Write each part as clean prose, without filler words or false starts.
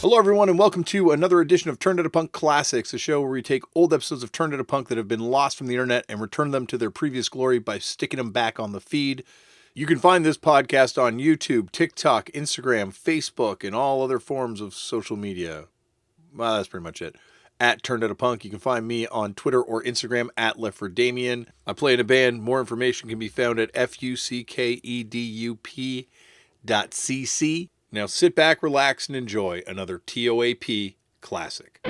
Hello, everyone, and welcome to another edition of Turned Out a Punk Classics, a show where we take old episodes of Turned Out a Punk that have been lost from the internet and return them to their previous glory by sticking them back on the feed. You can find this podcast on YouTube, TikTok, Instagram, Facebook, and all other forms of social media. Well, that's pretty much it. At Turned Out a Punk. You can find me on Twitter or Instagram at Left for Damian. I play in a band. More information can be found at fuckedup.cc. Now sit back, relax, and enjoy another TOAP classic.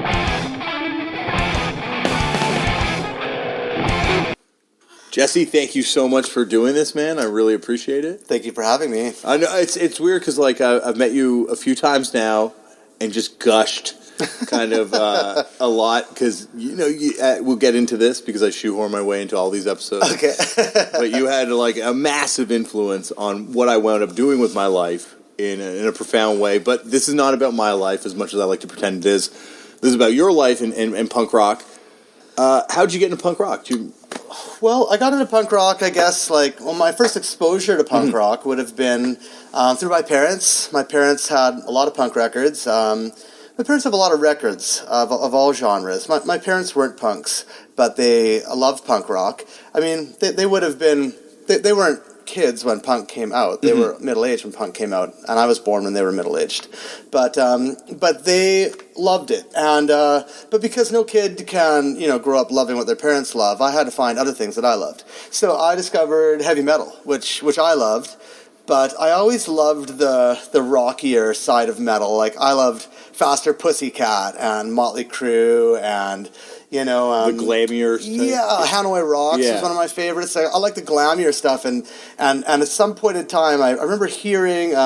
Jesse, thank you so much for doing this, man. I really appreciate it. Thank you for having me. I know it's weird because I've met you a few times now and just gushed kind of a lot because we'll get into this because I shoehorn my way into all these episodes. Okay, but you had a massive influence on what I wound up doing with my life. In a profound way, but this is not about my life as much as I like to pretend it is. This is about your life in punk rock. How'd you get into punk rock? Well, I got into punk rock, I guess, my first exposure to punk rock would have been through my parents. My parents had a lot of punk records. My parents have a lot of records of all genres. My parents weren't punks, but they loved punk rock. I mean, they would have been, they weren't kids when punk came out. They were middle-aged when punk came out, and I was born when they were middle-aged. But they loved it, and but because no kid can grow up loving what their parents love, I had to find other things that I loved. So I discovered heavy metal, which I loved, but I always loved the rockier side of metal. Like I loved Faster Pussycat and Motley Crue and the glamier stuff. Yeah, Hanoi Rocks was one of my favorites. I like the glamier stuff, and at some point in time, I remember hearing.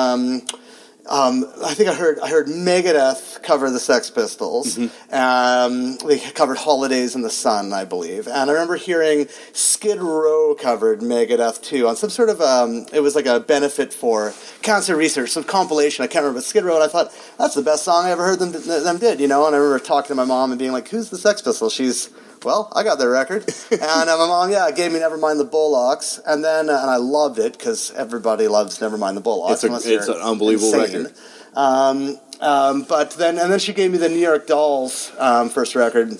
I think I heard Megadeth cover the Sex Pistols. They covered Holidays in the Sun, I believe. And I remember hearing Skid Row covered Megadeth too on some sort of it was like a benefit for cancer research, some compilation. I can't remember, but Skid Row. And I thought that's the best song I ever heard them did. And I remember talking to my mom and being like, "Who's the Sex Pistols?" Well, I got their record. And my mom, gave me Nevermind the Bullocks. And then, and I loved it because everybody loves Nevermind the Bullocks. It's an unbelievable record. But then she gave me the New York Dolls first record.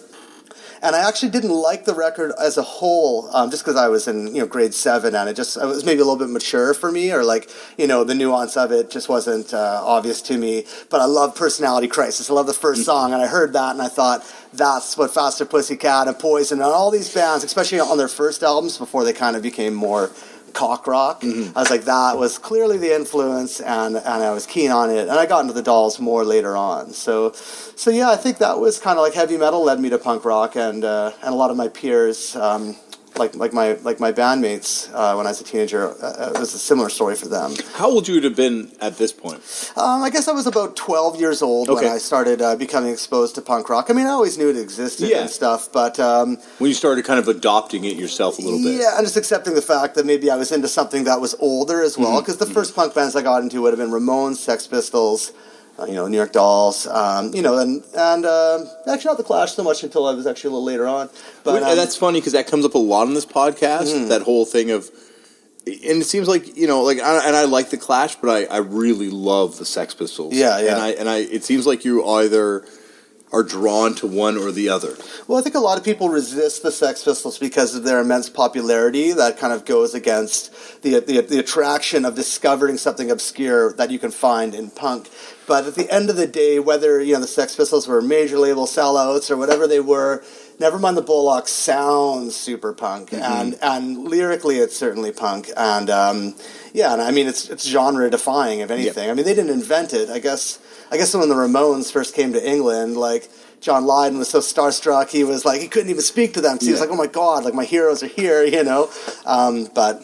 And I actually didn't like the record as a whole, just because I was in grade 7, and it was maybe a little bit mature for me, or the nuance of it just wasn't obvious to me. But I love Personality Crisis. I love the first song, and I heard that, and I thought that's what Faster Pussycat and Poison and all these bands, especially on their first albums before they kind of became more cock rock. I was like, that was clearly the influence, and I was keen on it, and I got into the Dolls more later on. So yeah, I think that was kind of like heavy metal led me to punk rock, and a lot of my peers, like my bandmates when I was a teenager, it was a similar story for them. How old would you have been at this point? I guess I was about 12 years old when I started becoming exposed to punk rock. I mean, I always knew it existed and stuff, but when you started kind of adopting it yourself a little bit. Yeah, and just accepting the fact that maybe I was into something that was older as well, because the first punk bands I got into would have been Ramones, Sex Pistols, New York Dolls, and actually not the Clash so much until I was actually a little later on. But that's funny because that comes up a lot on this podcast. That whole thing of, and it seems like I like the Clash, but I really love the Sex Pistols. Yeah. And it seems like you either are drawn to one or the other. Well, I think a lot of people resist the Sex Pistols because of their immense popularity that kind of goes against the attraction of discovering something obscure that you can find in punk. But at the end of the day, whether the Sex Pistols were major label sellouts or whatever they were, Nevermind the Bullocks sounds super punk, and lyrically it's certainly punk, and and I mean it's genre defying, if anything. I mean, they didn't invent it. I guess when the Ramones first came to England, John Lydon was so starstruck, he was he couldn't even speak to them because he was like, oh my God, my heroes are here, But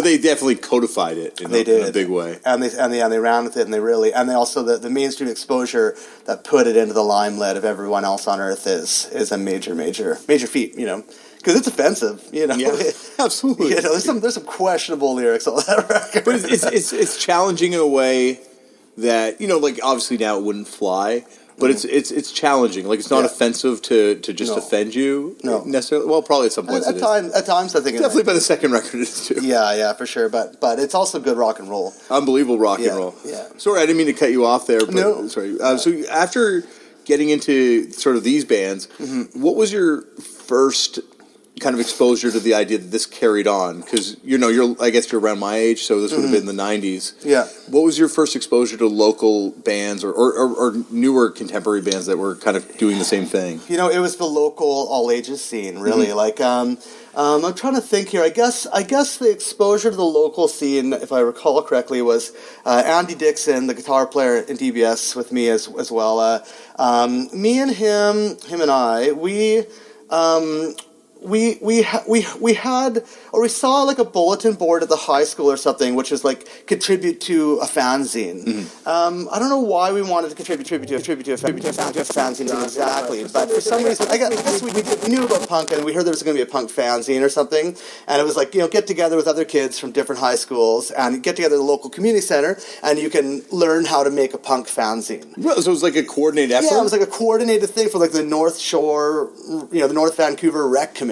they definitely codified it in a big way, and they ran with it, and they also the mainstream exposure that put it into the limelight of everyone else on earth is a major feat, because it's offensive, Yeah, absolutely. There's some questionable lyrics on that record, but it's challenging in a way that obviously now it wouldn't fly. but it's challenging. Like, it's not offensive to just offend you necessarily. Well, probably at some points at times I think definitely by the second record it is too. Yeah, for sure. But it's also good rock and roll. Unbelievable rock and roll. Yeah. Sorry, I didn't mean to cut you off there. But, no. Sorry. So after getting into sort of these bands, what was your first kind of exposure to the idea that this carried on? Because I guess you're around my age, so this would have been the 90s. Yeah. What was your first exposure to local bands or newer contemporary bands that were kind of doing the same thing? It was the local all ages scene, really. Like, I'm trying to think here. I guess the exposure to the local scene, if I recall correctly, was Andy Dixon, the guitar player in d.b.s, with me as well. Me and him and I, we saw like a bulletin board at the high school or something, which was like contribute to a fanzine. I don't know why we wanted to contribute to a fanzine exactly, but for some reason, I guess we knew about punk and we heard there was going to be a punk fanzine or something, and it was like, get together with other kids from different high schools and get together at the local community center, and you can learn how to make a punk fanzine. So it was like a coordinated effort? Yeah, it was like a coordinated thing for like the North Shore, the North Vancouver Rec Commission.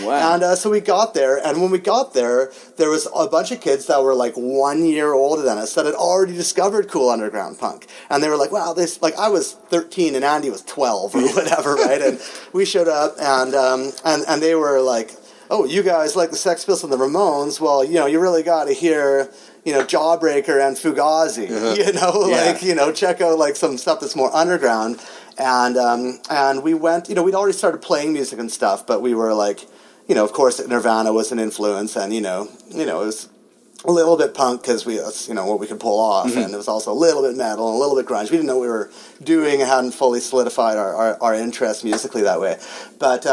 Wow. And so we got there, and when we got there was a bunch of kids that were like 1 year older than us that had already discovered cool underground punk, and they were like, wow, this, like, I was 13 and Andy was 12 or whatever, right? And we showed up, and they were like, oh, you guys like the Sex Pistols and the Ramones? Well, you really got to hear Jawbreaker and Fugazi, check out like some stuff that's more underground. And we went, we'd already started playing music and stuff, but we were like, of course Nirvana was an influence, and, it was a little bit punk because that's, what we could pull off, and it was also a little bit metal and a little bit grunge. We didn't know what we were doing and hadn't fully solidified our interest musically that way. But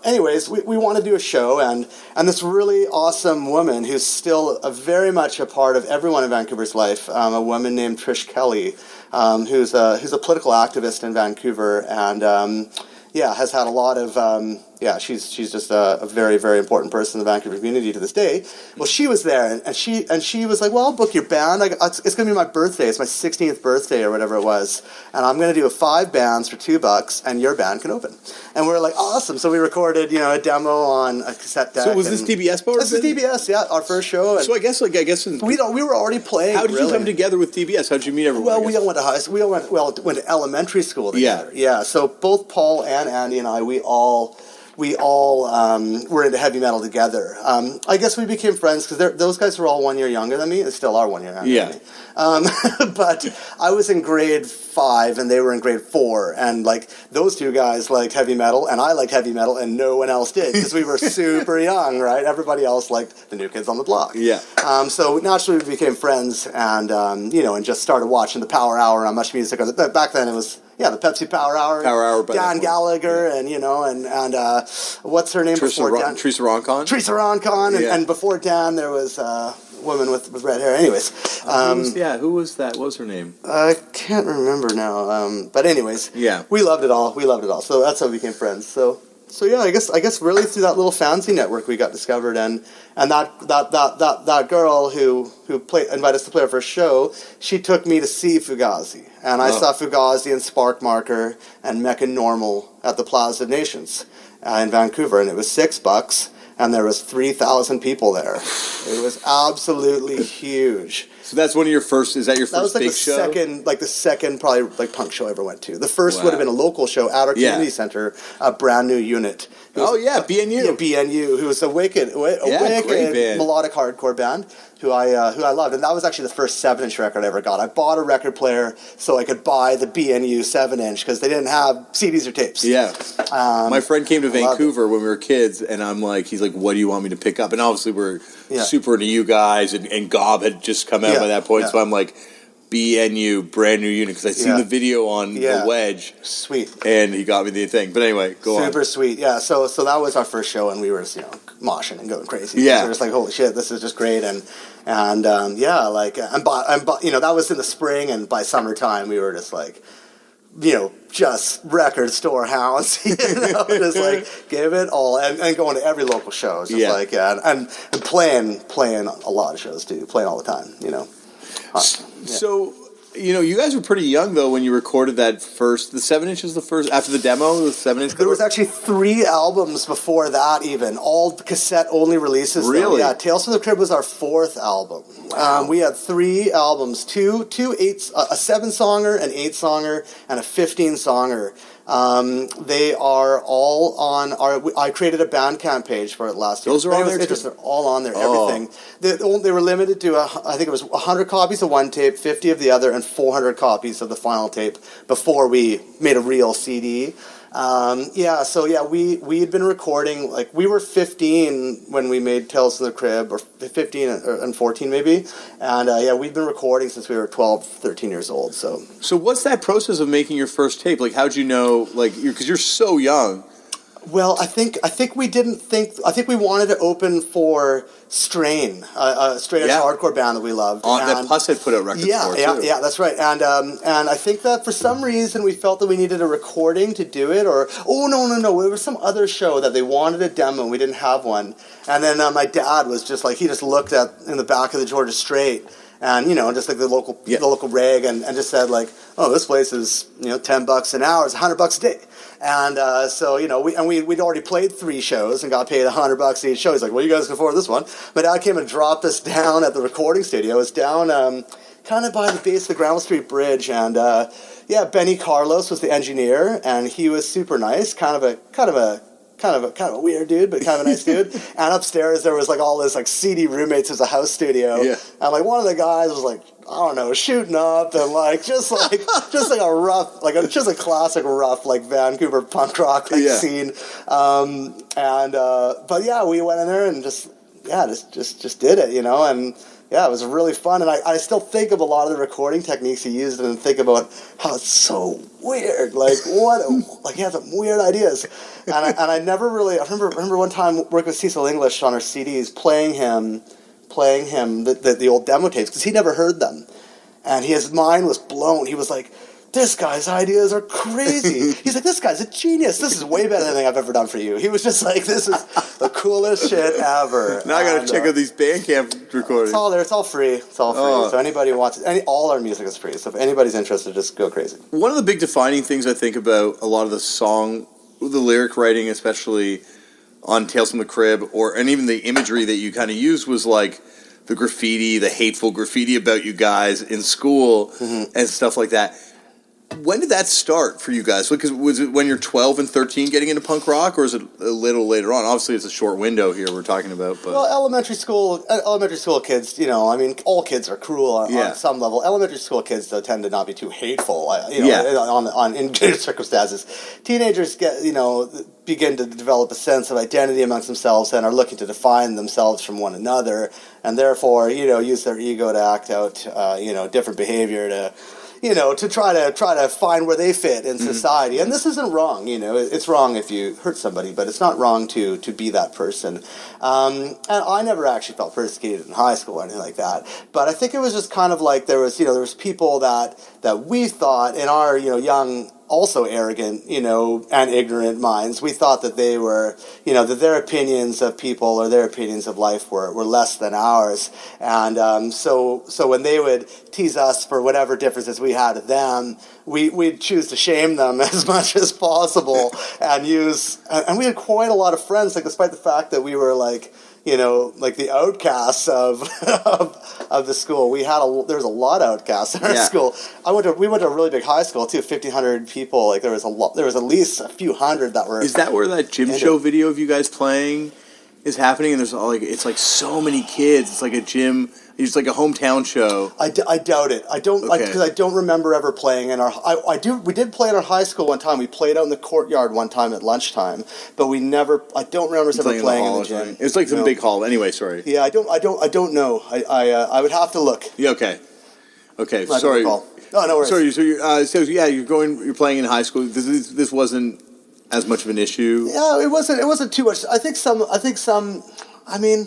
anyways, we want to do a show, and this really awesome woman who's still very much a part of everyone in Vancouver's life, a woman named Trish Kelly, who's a political activist in Vancouver, and has had a lot of she's just a very, very important person in the Vancouver community to this day. Well, she was there, and she was like, well, I'll book your band. It's going to be my birthday. It's my 16th birthday or whatever it was, and I'm going to do 5 bands for $2, and your band can open. And we were like, awesome. So we recorded, a demo on a cassette deck. So was this d.b.s. part? This is d.b.s, yeah, our first show. So I guess we were already playing. How did you come together with d.b.s? How did you meet everyone? Well, we all went to high school. We all went to elementary school together. Yeah. So both Paul and Andy and I, we all were into heavy metal together. I guess we became friends because those guys were all 1 year younger than me. They still are 1 year younger than me. But I was in grade 5 and they were in grade 4, and like those two guys liked heavy metal and I liked heavy metal and no one else did because we were super young, right? Everybody else liked the New Kids on the Block. Yeah. So naturally we became friends, and and just started watching the Power Hour on Much Music. Back then it was the Pepsi Power Hour. Dan Gallagher, and what's her name before Dan? Teresa Roncon. Teresa Roncon, and before Dan there was a woman with red hair. Anyways, who was that? What was her name? I can't remember now. But anyways, we loved it all. So that's how we became friends. So yeah, I guess really through that little fancy network we got discovered, and that girl who invited us to play her first show, she took me to see Fugazi, and I saw Fugazi and Sparkmarker and Mecca Normal at the Plaza of Nations in Vancouver, and it was $6, and there was 3,000 people there. It was absolutely huge. So that's one of your first. Is that your first big show? That was the second probably like punk show I ever went to. The first would have been a local show at our community center, a brand new unit. BNU. Yeah, BNU, who was a wicked melodic hardcore band who I loved, and that was actually the first 7-inch record I ever got. I bought a record player so I could buy the BNU 7-inch because they didn't have CDs or tapes. Yeah. My friend came to Vancouver when we were kids, and he's like, what do you want me to pick up? And obviously we're super into you guys, and Gob had just come out by that point, so I'm like, BNU, brand new unit, because I seen the video on the Wedge. Sweet. And he got me the thing. But anyway, go on. Super sweet. Yeah, so that was our first show, and we were, moshing and going crazy. Yeah. We were just like, holy shit, this is just great. And that was in the spring, and by summertime we were just like, just record store hounds, just like give it all, and going to every local show, and playing a lot of shows too, playing all the time, So You know, you guys were pretty young though when you recorded that first. The 7-inch was the first after the demo. The 7-inch. There was actually 3 albums before that, even all cassette only releases. Really? Though. Yeah, Tales from the Crib was our 4th album. Wow. We had 3 albums: a 7-songer, an 8-songer, and a 15-songer. They are all on our. I created a Bandcamp page for it last year. Those are all there too? They're all on there. Everything. They were limited to I think it was 100 copies of one tape, 50 of the other, and 400 copies of the final tape before we made a real CD. We had been recording, like, we were 15 when we made Tales from the Crib, or 15 and 14 maybe, and we'd been recording since we were 12, 13 years old. So what's that process of making your first tape? Like, how'd you know, like, because you're so young? Well, I think we didn't think. I think we wanted to open for Strain, a straight edge hardcore band that we loved. That Puss had put out records for too. Yeah, that's right. And I think that for some reason we felt that we needed a recording to do it. Or no, it was some other show that they wanted a demo and we didn't have one. And then my dad was just like, he just looked at in the back of the Georgia Straight. And, just like the local rag, and just said, like, oh, this place is, $10 an hour, it's $100 a day. And we'd already played 3 shows and got paid $100 each show. He's like, well, you guys can afford this one. My dad came and dropped us down at the recording studio. It was down kind of by the base of the Granville Street Bridge. And, Benny Carlos was the engineer, and he was super nice, kind of a weird dude, but kind of a nice dude. And upstairs there was like all this like seedy roommates as a house studio. Yeah. And like one of the guys was like, I don't know, shooting up and like just like a rough, just a classic rough like Vancouver punk rock scene. We went in there and just did it, and yeah, it was really fun, and I still think of a lot of the recording techniques he used and think about how it's so weird. Like, he had some weird ideas. And I never really, I remember one time working with Cecil English on our CDs, playing him the old demo tapes, because he never heard them. And his mind was blown. He was like, this guy's ideas are crazy. He's like, this guy's a genius. This is way better than anything I've ever done for you. He was just like, this is the coolest shit ever. Now I got to check out these Bandcamp recordings. It's all there. It's all free. So anybody wants it, all our music is free. So if anybody's interested, just go crazy. One of the big defining things I think about a lot of the lyric writing, especially on Tales from the Crib, and even the imagery that you kind of used, was like the graffiti, the hateful graffiti about you guys in school and stuff like that. When did that start for you guys? Because was it when you're 12 and 13 getting into punk rock, or is it a little later on? Obviously, it's a short window here we're talking about. But. Well, elementary school kids, all kids are cruel on some level. Elementary school kids, though, tend to not be too hateful, in good circumstances. Teenagers begin to develop a sense of identity amongst themselves and are looking to define themselves from one another, and therefore, use their ego to act out, different behavior to try to find where they fit in society. And this isn't wrong, it's wrong if you hurt somebody, but it's not wrong to be that person. And I never actually felt persecuted in high school or anything like that. But I think it was just kind of like there was people that we thought in our, young, also arrogant, and ignorant minds, we thought that they were, that their opinions of people or their opinions of life were less than ours. And so when they would tease us for whatever differences we had to them, we'd choose to shame them as much as possible and we had quite a lot of friends, like, despite the fact that we were like, like the outcasts of the school. There was a lot of outcasts in our school. We went to a really big high school too, 1,500 people. Like there was at least a few hundred that were. Is that where that gym show video of you guys playing is happening? And there's it's like so many kids. It's like a gym. It's like a hometown show. I doubt it. I don't because I don't remember ever playing in our. We did play in our high school one time. We played out in the courtyard one time at lunchtime, but we never. I don't remember us ever playing in the gym. Right? It's like some big hall. Anyway, sorry. Yeah, I don't know. I would have to look. Yeah. Okay. Sorry. Oh, no worries. Sorry. You're playing in high school. This wasn't as much of an issue. Yeah, it wasn't too much. I think some. I mean.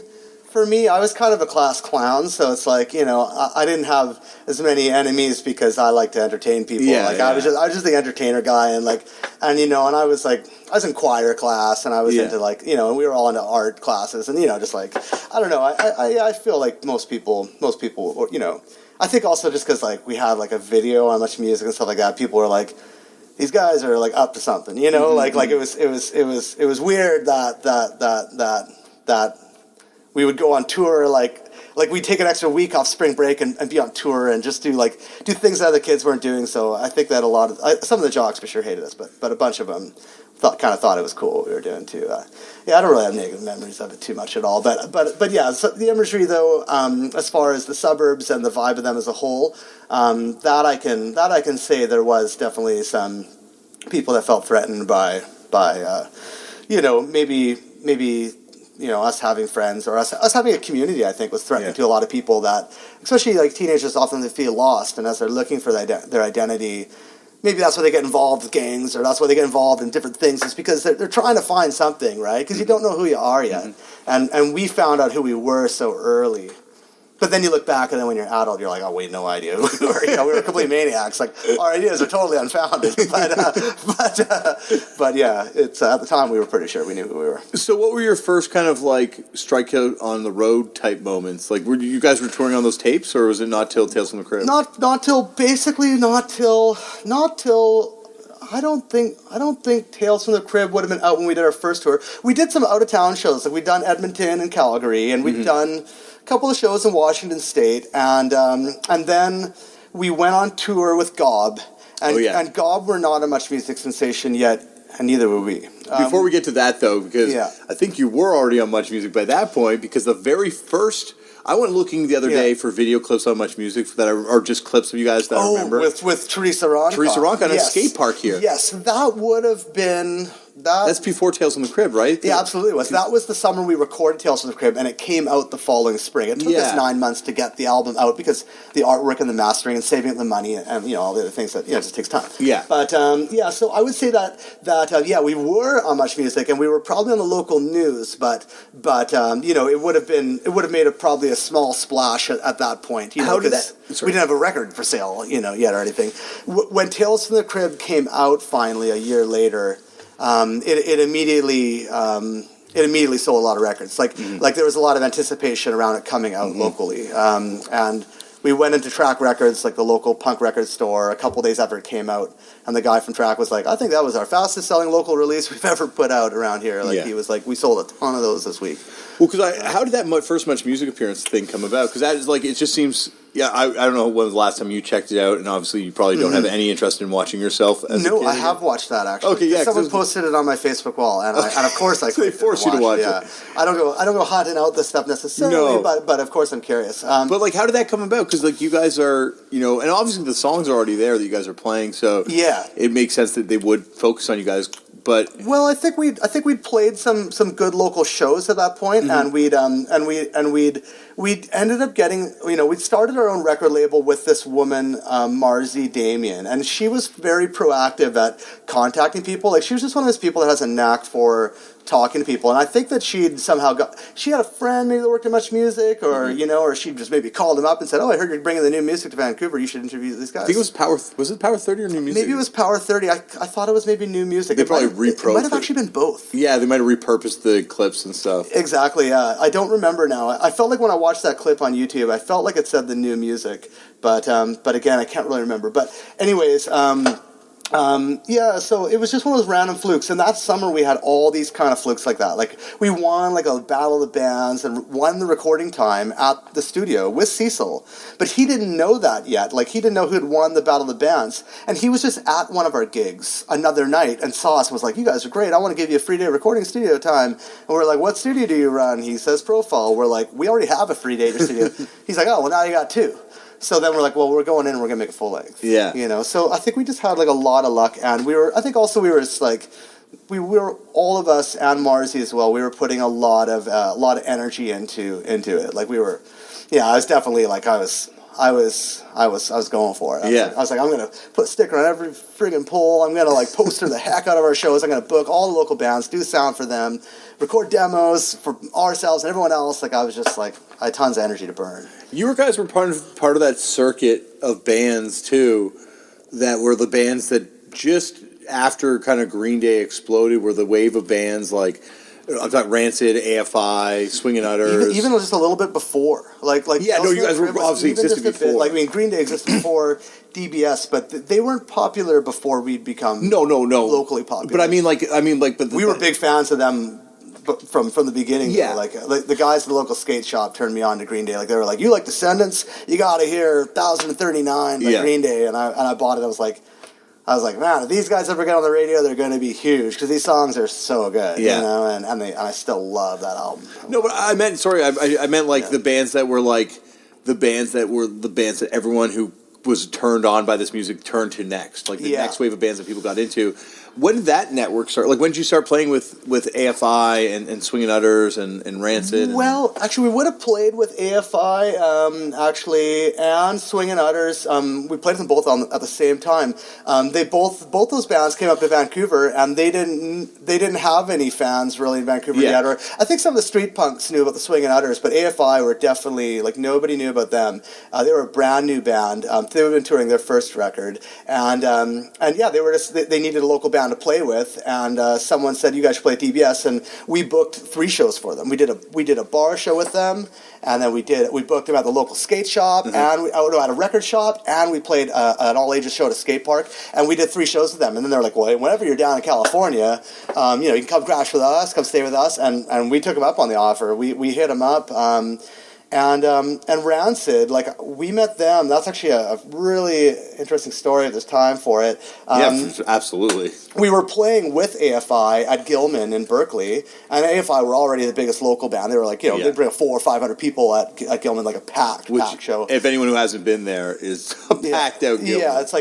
For me, I was kind of a class clown, so it's like, I didn't have as many enemies because I like to entertain people. I was just the entertainer guy, and I was in choir class, and I was into and we were all into art classes, and just like, I don't know, I feel like most people, I think also just because like we had like a video on Much Music and stuff like that, people were like, these guys are like up to something, you know, like it was weird that we would go on tour, like we'd take an extra week off spring break and be on tour and just do things that other kids weren't doing. So I think that some of the jocks for sure hated us, but a bunch of them thought it was cool what we were doing too. I don't really have negative memories of it too much at all, but yeah, so the imagery though, as far as the suburbs and the vibe of them as a whole, that I can say there was definitely some people that felt threatened by maybe us having friends or us having a community. I think was threatening to a lot of people, that especially like teenagers often they feel lost, and as they're looking for their identity, maybe that's why they get involved with gangs, or that's why they get involved in different things. It's because they're trying to find something, right? Because you don't know who you are yet. And we found out who we were so early. But then you look back, and then when you're adult, you're like, oh, wait, no idea who we were. We were complete maniacs. Like, our ideas are totally unfounded. But yeah, it's at the time we were pretty sure we knew who we were. So what were your first kind of like strikeout on the road type moments? Like, were you guys touring on those tapes, or was it not till Tales from the Crib? Not till I don't think Tales from the Crib would have been out when we did our first tour. We did some out of town shows, like we'd done Edmonton and Calgary, and we'd done a couple of shows in Washington State, and then we went on tour with Gob, and Gob were not a Much Music sensation yet, and neither were we. Before we get to that though, because I think you were already on Much Music by that point, because the very first. I went looking the other day for video clips on Much Music that are just clips of you guys that I remember. with Teresa Ronca on a skate park here. Yes, that would have been... That's before Tales from the Crib, right? Yeah, absolutely. That was the summer we recorded Tales from the Crib, and it came out the following spring. It took us 9 months to get the album out because the artwork and the mastering and saving up the money and all the other things that it just takes time. Yeah. But so I would say that we were on Much Music, and we were probably on the local news, but it would have made probably a small splash at that point. How did that? We didn't have a record for sale, yet or anything. When Tales from the Crib came out finally a year later. It immediately sold a lot of records. Like there was a lot of anticipation around it coming out locally. And we went into Track Records, like the local punk record store, a couple days after it came out. And the guy from Track was like, I think that was our fastest selling local release we've ever put out around here. He was like, we sold a ton of those this week. Well, because how did that first Much Music appearance thing come about? Because that is like, it just seems... Yeah, I don't know when was the last time you checked it out, and obviously you probably don't have any interest in watching yourself as a kid. I have watched that, actually. Okay, yeah. Someone posted it on my Facebook wall, and of course I so they force you to watch it. I don't go hunting out this stuff necessarily, but of course I'm curious. But like, how did that come about? Because like you guys are, and obviously the songs are already there that you guys are playing, so it makes sense that they would focus on you guys. But I think we'd played some good local shows at that point, and we'd ended up getting, we'd started our own record label with this woman, Marzi Damian, and she was very proactive at contacting people. Like, she was just one of those people that has a knack for talking to people, and I think that she had a friend maybe that worked in Much Music, or or she just maybe called him up and said, "Oh, I heard you're bringing the new music to Vancouver. You should interview these guys." I think it was it Power 30 or New Music? Maybe it was Power 30. I thought it was maybe New Music. They probably repurposed it. It might have actually been both. Yeah, they might have repurposed the clips and stuff. Exactly. I don't remember now. I felt like when I watched that clip on YouTube, I felt like it said the New Music, but again, I can't really remember. But anyways. So it was just one of those random flukes, and that summer we had all these kind of flukes like that. Like, we won like a battle of the bands and won the recording time at the studio with Cecil, but he didn't know that yet. Like, he didn't know who had won the battle of the bands, and he was just at one of our gigs another night and saw us and was like, "You guys are great, I want to give you a free day recording studio time." And we're like, "What studio do you run?" He says, "Profile." We're like, "We already have a free day studio." He's like, "Oh, well, now you got two." So then we're like, well, we're going in and we're going to make a full length. Yeah. So I think we just had like a lot of luck, and we were just like, we were, all of us and Marzi as well, we were putting a lot of energy into it. Like, we were, I was definitely like, I was going for it. I was like, I'm going to put a sticker on every friggin' pole. I'm going to like poster the heck out of our shows. I'm going to book all the local bands, do sound for them, record demos for ourselves and everyone else. Like, I was just like, I had tons of energy to burn. You guys were part of that circuit of bands too, that were the bands that just after kind of Green Day exploded were the wave of bands like I'm talking Rancid, AFI, Swingin' Utters. Even just a little bit before. Yeah, no, you guys were obviously existed before. Green Day existed before d.b.s, but they weren't popular before we'd become locally popular. But I mean, we were big fans of them from the beginning. Yeah. Like the guys at the local skate shop turned me on to Green Day. Like they were like, "You like Descendants? You got to hear 1039 by Green Day." And I bought it. I was like, man, if these guys ever get on the radio, they're going to be huge because these songs are so good. Yeah. You know, and I still love that album. No, but I meant the bands that were the bands that everyone who was turned on by this music turned to next, like the next wave of bands that people got into. When did that network start? Like, when did you start playing with AFI and Swingin' Utters and Rancid? Well, actually, we would have played with AFI, and Swingin' Utters. We played them both at the same time. Both those bands came up to Vancouver, and they didn't have any fans really in Vancouver yet. Or I think some of the street punks knew about the Swingin' Utters, but AFI were definitely nobody knew about them. They were a brand new band. They had been touring their first record, and they were they needed a local band to play with, and someone said, "You guys should play at d.b.s," and we booked 3 shows for them. We did a bar show with them, and then we booked them at the local skate shop, and at a record shop, and we played an all ages show at a skate park, and we did 3 shows with them. And then they're like, "Well, whenever you're down in California, you can come crash with us, come stay with us," and we took them up on the offer. We hit them up. And Rancid, we met them. That's actually a really interesting story. If there's time for it. Absolutely. We were playing with AFI at Gilman in Berkeley, and AFI were already the biggest local band. They were they'd bring 400 or 500 people at Gilman, like a packed show. If anyone who hasn't been there is a packed out Gilman. Yeah, it's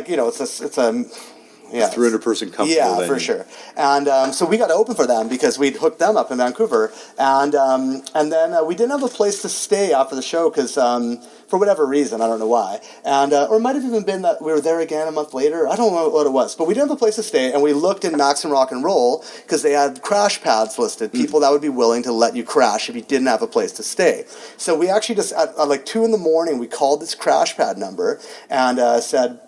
it's a 300-person company. Yeah, for sure. And so we got to open for them because we'd hooked them up in Vancouver. And then we didn't have a place to stay after the show because for whatever reason, I don't know why. And or it might have even been that we were there again a month later. I don't know what it was. But we didn't have a place to stay, and we looked in Max and Rock and Roll because they had crash pads listed, people that would be willing to let you crash if you didn't have a place to stay. So we actually just, at 2 in the morning, we called this crash pad number and said...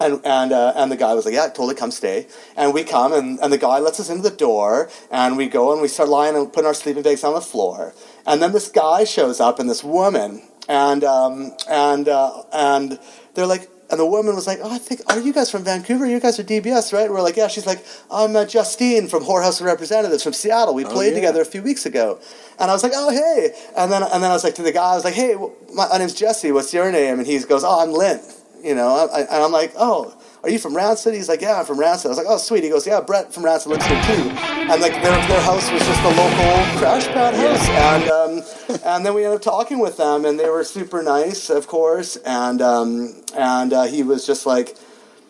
And the guy was like, "Yeah, totally, come stay." And we come, and the guy lets us into the door, and we go, and we start lying and putting our sleeping bags on the floor. And then this guy shows up, and this woman, and they're like, and the woman was like, "Oh, I think, are you guys from Vancouver? You guys are d.b.s, right?" We're like, "Yeah." She's like, "I'm Justine from Whorehouse of Representatives from Seattle. We played together a few weeks ago." And I was like, "Oh, hey." And then I was like to the guy, I was like, "Hey, my name's Jesse. What's your name?" And he goes, "Oh, I'm Lynn." And I'm like, "Oh, are you from Rancid?" He's like, "Yeah, I'm from Rancid." I was like, "Oh, sweet." He goes, "Yeah, Brett from Rancid lives here too." And their house was just a local crash pad house. And then we ended up talking with them, and they were super nice, of course. And he was just like,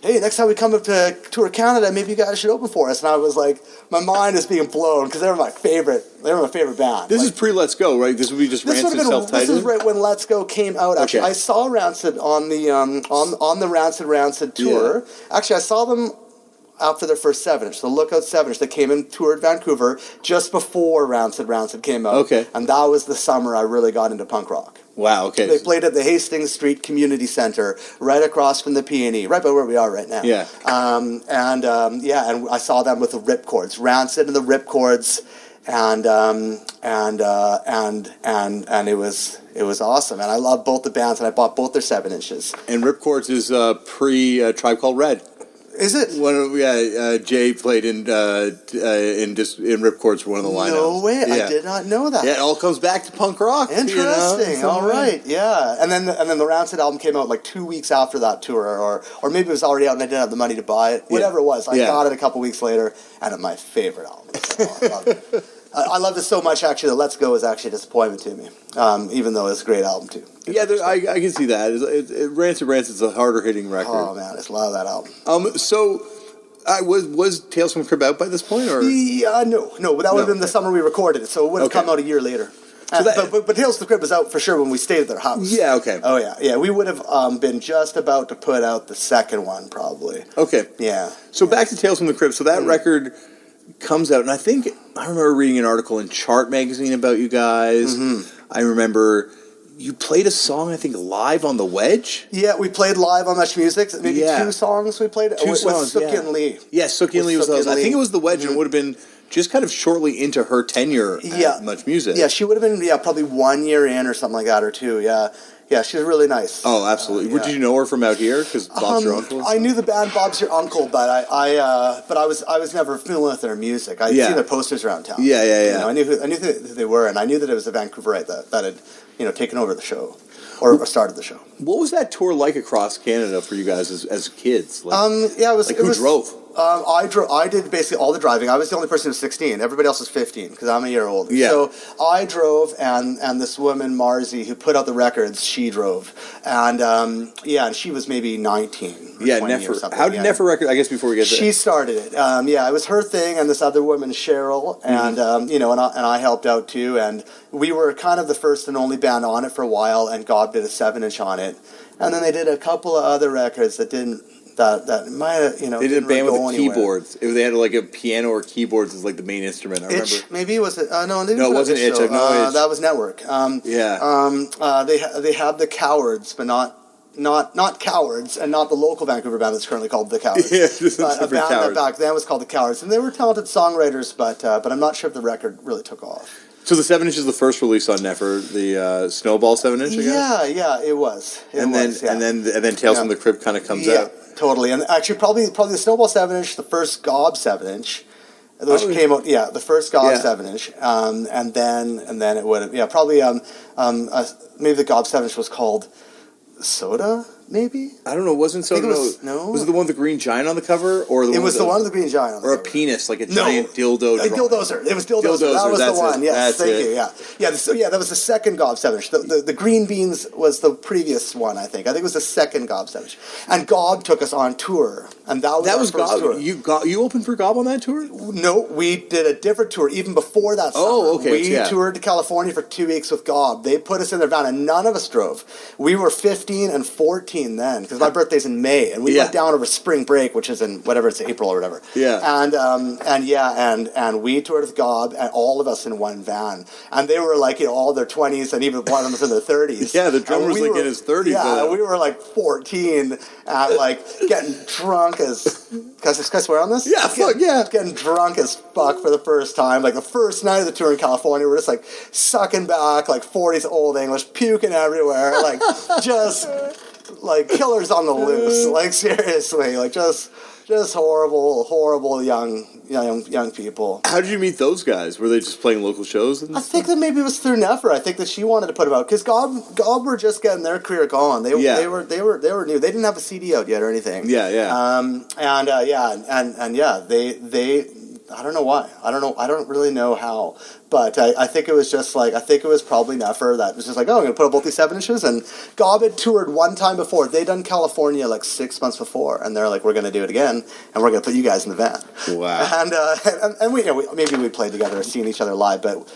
"Hey, next time we come up to tour Canada, maybe you guys should open for us." And I was like, my mind is being blown because they were my favorite band. This is pre-Let's Go, right? This would be just Rancid self-titled? This is right when Let's Go came out, actually. Okay. I saw Rancid on the on the Rancid tour. Yeah. Actually, I saw them after their first 7-inch, the Lookout 7-inch. They came and toured Vancouver just before Rancid came out. Okay. And that was the summer I really got into punk rock. Wow, okay. They played at the Hastings Street Community Center, right across from the P&E, right by where we are right now. Yeah. And I saw them with the Ripcords, Rancid and the Ripcords, and it was awesome. And I loved both the bands, and I bought both their 7-inches. And Ripcords is pre-Tribe Called Red. Is it? Jay played in Ripcords for one of the lineups. No way! Yeah. I did not know that. Yeah, it all comes back to punk rock. Interesting. All right. Yeah. And then the Rancid album came out 2 weeks after that tour, or maybe it was already out and I didn't have the money to buy it. Whatever it was, I got it a couple weeks later, and it's my favorite album. So I love it. I loved it so much, actually, that Let's Go was actually a disappointment to me, even though it's a great album, too. Yeah, I can see that. Rancid's a harder-hitting record. Oh, man, I just love that album. So, was Tales from the Crypt out by this point? Or? Yeah, no. That would have been the summer we recorded it, so it would have come out a year later. So but Tales from the Crypt was out for sure when we stayed at their house. Yeah, okay. Oh, yeah. Yeah, we would have been just about to put out the second one, probably. Okay. Yeah. So back to Tales from the Crypt. So that record comes out, and I remember reading an article in Chart magazine about you guys. Mm-hmm. I remember you played a song, I think, live on the Wedge? Yeah, we played live on Much Music. Maybe Yeah. 2 songs we played. Two with songs, Sookie yeah. and Lee. Yeah, Sookie and Lee was those. I think it was the Wedge, and it would have been just kind of shortly into her tenure at Much Music. Yeah, she would have been probably 1 year in or something like that, or 2. Yeah. Yeah, she's really nice. Oh, absolutely. Did you know her from out here? Because Bob's your uncle? I knew the band Bob's Your Uncle, but I was never familiar with their music. I'd seen their posters around town. Yeah. You know, I knew who they were, and I knew that it was a Vancouverite that had taken over the show or started the show. What was that tour like across Canada for you guys as kids? Like, it was. Who drove? I did basically all the driving. I was the only person who was 16. Everybody else was 15 because I'm a year older. Yeah. So I drove, and this woman, Marzi, who put out the records, she drove. And, and she was maybe 19 or 20 or something. How did Neffer Records, I guess before we get to She started it. It was her thing, and this other woman, Cheryl, and, and I helped out too. And we were kind of the first and only band on it for a while, and Gob did a 7-inch on it. And then they did a couple of other records that didn't, that might have, they did a band with the keyboards. They had like a piano or keyboards as like the main instrument. I remember. Maybe it was no, it wasn't Itch. Itch. That was Network. They have the Cowards, but not Cowards, and not the local Vancouver band that's currently called the Cowards. Yeah, just a band Cowards. that back then was called the Cowards, and they were talented songwriters, but I'm not sure if the record really took off. So the 7-inch is the first release on Neffer, the Snowball 7-inch, I guess? Yeah, it was. And then Tales from the Crypt kind of comes out. Totally. And actually, probably the Snowball 7-inch, the first Gob 7-inch, which came out, the first Gob 7-inch, and then it would have, probably, maybe the Gob 7-inch was called Soda, maybe? I don't know, wasn't Soda? Was it the one with the green giant on the cover? Or it was the one with the green giant on the cover? cover. Or a penis, like a giant dildo. Dildozer. It was Dildozer. That was the one. Yes, thank you. Yeah. That was the second Gob 7-inch. The green beans was the previous one, I think. I think it was the second Gob 7-inch. And Gob took us on tour. And that was our first tour. You opened for Gob on that tour? No, we did a different tour even before that summer. Oh, okay. We toured to California for 2 weeks with Gob. They put us in their van, and none of us drove. We were 15 and 14 then, because my birthday's in May, and we went down over spring break, which is in whatever, it's April or whatever. Yeah. And we toured with Gob, and all of us in one van. And they were like, all their 20s, and even one of them was in their 30s. Yeah, the drummer was like in his 30s. Yeah, we were like 14 and like getting drunk as... Can I swear on this? Yeah, Getting drunk as fuck for the first time. Like the first night of the tour in California, we're just like sucking back, like 40s old English, puking everywhere, like just like killers on the loose. Like seriously, like just horrible young people. How did you meet those guys? Were they just playing local shows? I think that maybe it was through Neffer. I think that she wanted to put them out because Gob were just getting their career going. They were new. They didn't have a CD out yet or anything. Yeah. They I don't know why. I don't really know how. But I think it was just like, I think it was probably Neffer that was just like, oh, I'm going to put up both these 7-inches. And Gob had toured one time before. They'd done California like 6 months before. And they're like, we're going to do it again. And we're going to put you guys in the van. Wow. And we maybe we played together or seen each other live. But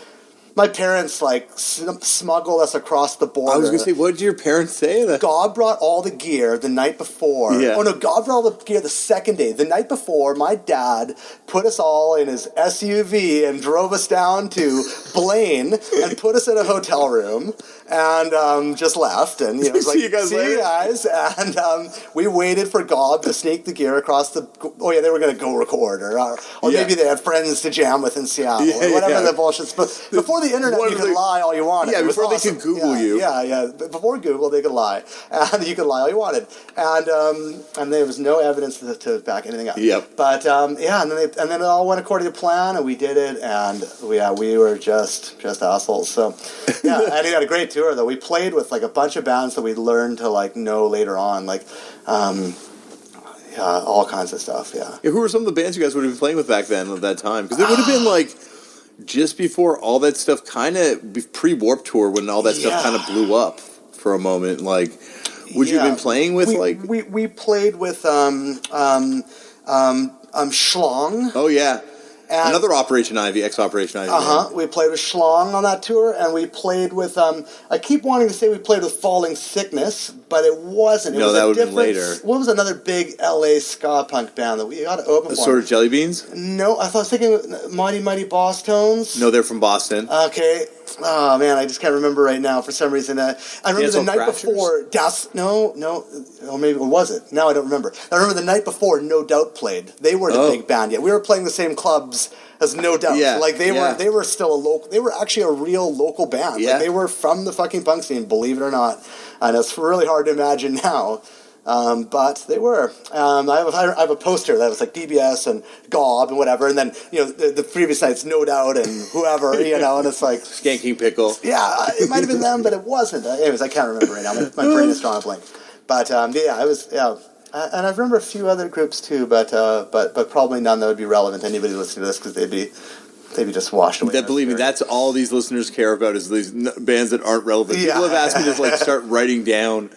my parents like smuggled us across the border. I was going to say, what did your parents say? Gob brought all the gear the night before. Yeah. Oh no, Gob brought all the gear the second day. The night before, my dad put us all in his SUV and drove us down to Blaine and put us in a hotel room and just left. And it was like, see you guys. And we waited for Gob to sneak the gear across the. Oh yeah, they were going to go record, or maybe they had friends to jam with in Seattle, or whatever the bullshit. But before the internet, you could lie all you wanted. Yeah, before they could Google you. Yeah. Before Google, they could lie, and you could lie all you wanted, and there was no evidence to back anything up. Yep. But and then it all went according to plan, and we did it, and we were just assholes. So and he had a great tour though. We played with like a bunch of bands that we learned to like know later on, like. All kinds of stuff. Yeah. Who were some of the bands you guys would have been playing with back then at that time? Because it would have been like. Just before all that stuff, kind of pre-Warp Tour, when all that stuff kind of blew up for a moment, like, would you have been playing with we played with Schlong. Oh yeah, and another Operation Ivy, ex-Operation Ivy. We played with Schlong on that tour, and we played with I keep wanting to say we played with Falling Sickness, but it wasn't. That would have been later. What was another big LA ska punk band that we got to open for? Sort of Jelly Beans? No, I was thinking Mighty Boss Tones. No, they're from Boston. Okay. Oh man, I just can't remember right now for some reason. I remember the night before. Or maybe or was it? Now I don't remember. I remember the night before. No Doubt played. They weren't a big band yet. We were playing the same clubs as No Doubt. Yeah, like they were still a local. They were actually a real local band. Yeah. Like they were from the fucking punk scene, believe it or not. And it's really hard to imagine now. But they were. I have a poster that was like d.b.s and Gob and whatever, and then the previous night's No Doubt and whoever, and it's like Skanking Pickle. Yeah, it might have been them, but it wasn't. Anyways, I can't remember right now. My brain is drawing a blank. But it was and I remember a few other groups too, but probably none that would be relevant to anybody listening to this because they'd be just washed away. Believe me, that's all these listeners care about is these bands that aren't relevant. Yeah. People have asked me to start writing down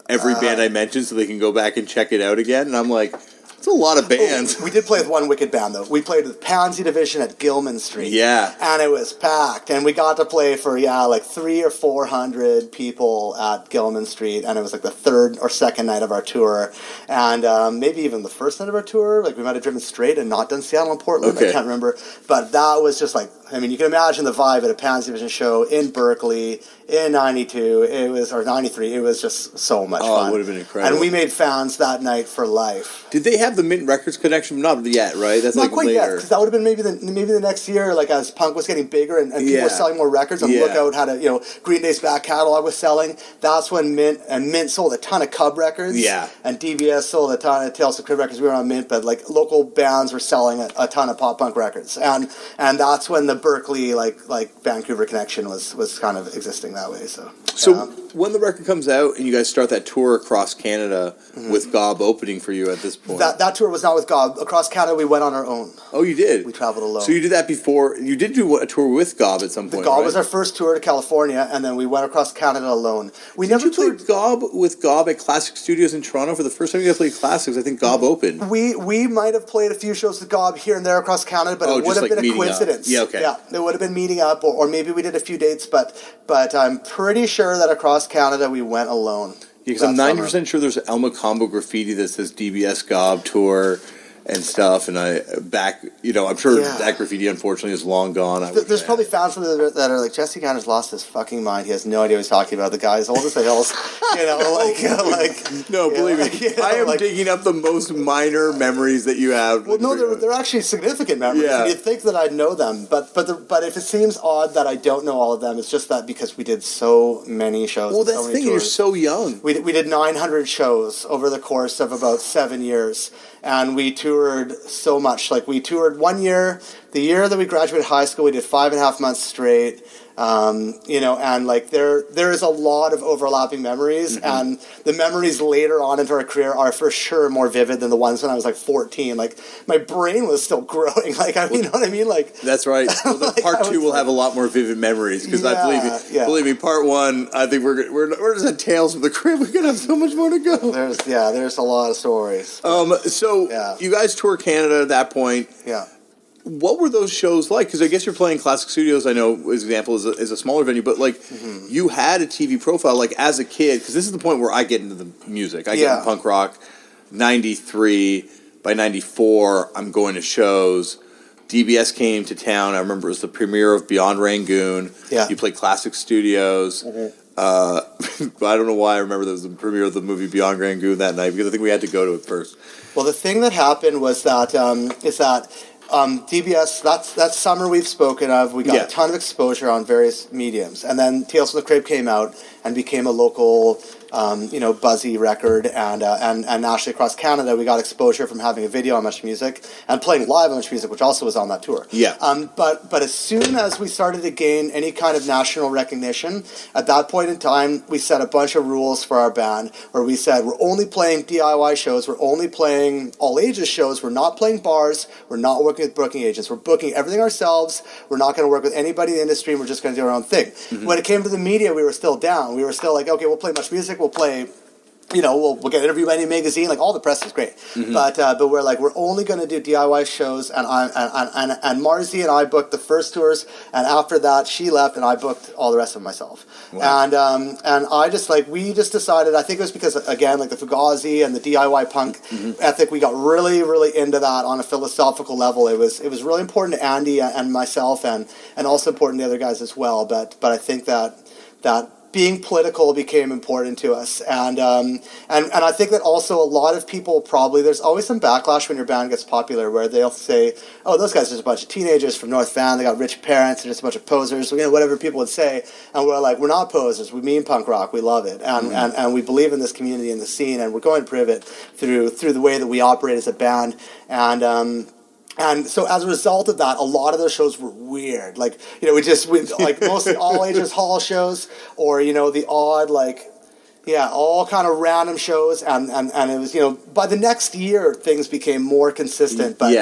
every band I mentioned so they can go back and check it out again. And I'm like, it's a lot of bands. We did play with one wicked band, though. We played with Pansy Division at Gilman Street. Yeah. And it was packed. And we got to play for, like 300 or 400 people at Gilman Street. And it was like the third or second night of our tour. And maybe even the first night of our tour. Like, we might have driven straight and not done Seattle and Portland. Okay. I can't remember. But that was just like, you can imagine the vibe at a Pansy Division show in Berkeley in 92. Or 93. It was just so much fun. Oh, it would have been incredible. And we made fans that night for life. Did they have the Mint Records connection? Not yet, right? That's not like quite later. Yet, because that would have been maybe the next year, like as punk was getting bigger and people were selling more records. And Lookout had Green Day's back catalog was selling. That's when Mint sold a ton of Cub records. Yeah. And d.b.s sold a ton of Tales of Crib records. We were on Mint, but like local bands were selling a ton of pop punk records. And that's when the Berkeley like Vancouver connection was kind of existing that way. So when the record comes out and you guys start that tour across Canada with Gob opening for you at this point, that tour was not with Gob. Across Canada, we went on our own. Oh, you did? We traveled alone. So you did that before. You did do a tour with Gob at some point, Gob was our first tour to California, and then we went across Canada alone. We never played Gob with Gob at Classic Studios in Toronto for the first time you guys played Classics. I think Gob opened. We might have played a few shows with Gob here and there across Canada, but it would have been a coincidence. Up. Yeah, okay. Yeah, it would have been meeting up, or maybe we did a few dates, but I'm pretty sure that across Canada we went alone. Yeah, because I'm 90% sure there's Elma Combo graffiti that says d.b.s Gob tour and stuff, and I'm sure that graffiti unfortunately is long gone. There's probably fans that are like, Jesse Gander's lost his fucking mind. He has no idea what he's talking about. The guy is old as the hills. No, believe me, I am digging up the most minor memories that you have. Well, no, they're actually significant memories. Yeah. You'd think that I'd know them, but if it seems odd that I don't know all of them, it's just that because we did so many shows. Well, that's the thing. You're so young. We did 900 shows over the course of about 7 years. And we toured so much. Like, we toured 1 year. The year that we graduated high school, we did 5.5 months straight. And like there is a lot of overlapping memories, and the memories later on into our career are for sure more vivid than the ones when I was like 14. Like, my brain was still growing. Like, you know what I mean? Like, that's right. Well, part two will have a lot more vivid memories because believe me, part one, I think we're just at Tales from the Crib. We're gonna have so much more to go. There's a lot of stories. You guys tour Canada at that point. Yeah. What were those shows like? Because I guess you're playing Classic Studios, I know, as an example, is a smaller venue, but, like, you had a TV profile, like, as a kid, because this is the point where I get into the music. I get into punk rock, 93, by 94, I'm going to shows. d.b.s came to town. I remember it was the premiere of Beyond Rangoon. Yeah. You played Classic Studios. I don't know why I remember that was the premiere of the movie Beyond Rangoon that night, because I think we had to go to it first. Well, the thing that happened was that, d.b.s, that summer we've spoken of, we got a ton of exposure on various mediums. And then Tales from the Crib came out and became a local, buzzy record. And nationally across Canada, we got exposure from having a video on Much Music and playing live on Much Music, which also was on that tour. Yeah. But as soon as we started to gain any kind of national recognition, at that point in time, we set a bunch of rules for our band where we said, we're only playing DIY shows, we're only playing all ages shows, we're not playing bars, we're not working with booking agents, we're booking everything ourselves, we're not going to work with anybody in the industry, and we're just going to do our own thing. When it came to the media, we were still down. We were still like, okay, we'll play Much Music, we'll play we'll get interviewed by any magazine. Like all the press is great, but we're like we're only going to do DIY shows, and Marzi and I booked the first tours, and after that she left, and I booked all the rest of them myself. Wow. And I just we just decided. I think it was because again like the Fugazi and the DIY punk ethic, we got really really into that on a philosophical level. It was really important to Andy and myself, and also important to the other guys as well. But I think that being political became important to us, and I think that also a lot of people probably there's always some backlash when your band gets popular where they'll say, oh, those guys are just a bunch of teenagers from North Van, they got rich parents, they're just a bunch of posers, whatever people would say, and we're like, we're not posers, we mean punk rock, we love it, and we believe in this community and the scene, and we're going to prove it through the way that we operate as a band, and so as a result of that, a lot of those shows were weird. Like, we mostly all ages hall shows, or, the odd, all kind of random shows. And it was, by the next year, things became more consistent. But,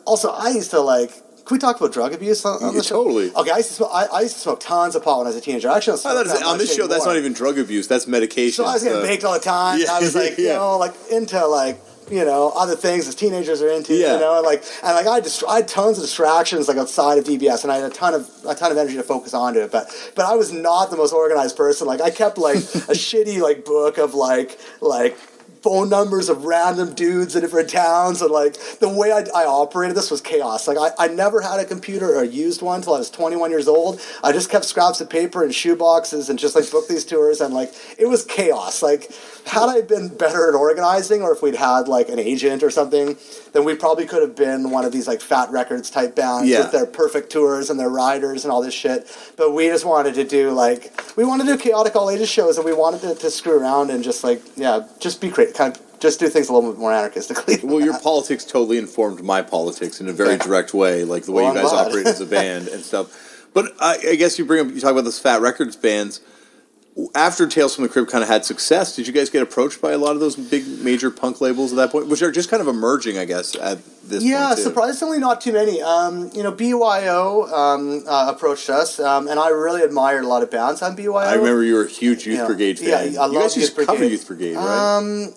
also I used to can we talk about drug abuse on the show? Totally. Okay, I used to smoke tons of pot when I was a teenager. Actually, on this show, that's not even drug abuse. That's medication. So I was getting baked all the time. Yeah, I was into other things as teenagers are into, and I had tons of distractions outside of d.b.s, and I had a ton of energy to focus onto it, but I was not the most organized person. I kept a shitty book of phone numbers of random dudes in different towns, and the way I operated this was chaos. I never had a computer or used one until I was 21 years old. I just kept scraps of paper and shoe boxes and just booked these tours, and it was chaos. Had I been better at organizing, or if we'd had an agent or something, then we probably could have been one of these Fat Records type bands with their perfect tours and their riders and all this shit. But we just wanted to do chaotic all ages shows, and we wanted to screw around and just be creative, kind of just do things a little bit more anarchistically. Well, your politics totally informed my politics in a very direct way, the way you guys operate as a band and stuff. But I guess you talk about those Fat Records bands. After Tales from the Crib kind of had success, did you guys get approached by a lot of those big major punk labels at that point, which are just kind of emerging, I guess, at this point? Yeah, surprisingly not too many. BYO approached us, and I really admired a lot of bands on BYO. I remember you were a huge Youth Brigade fan. Yeah, I love Youth Brigade. You guys used to cover Youth Brigade, right?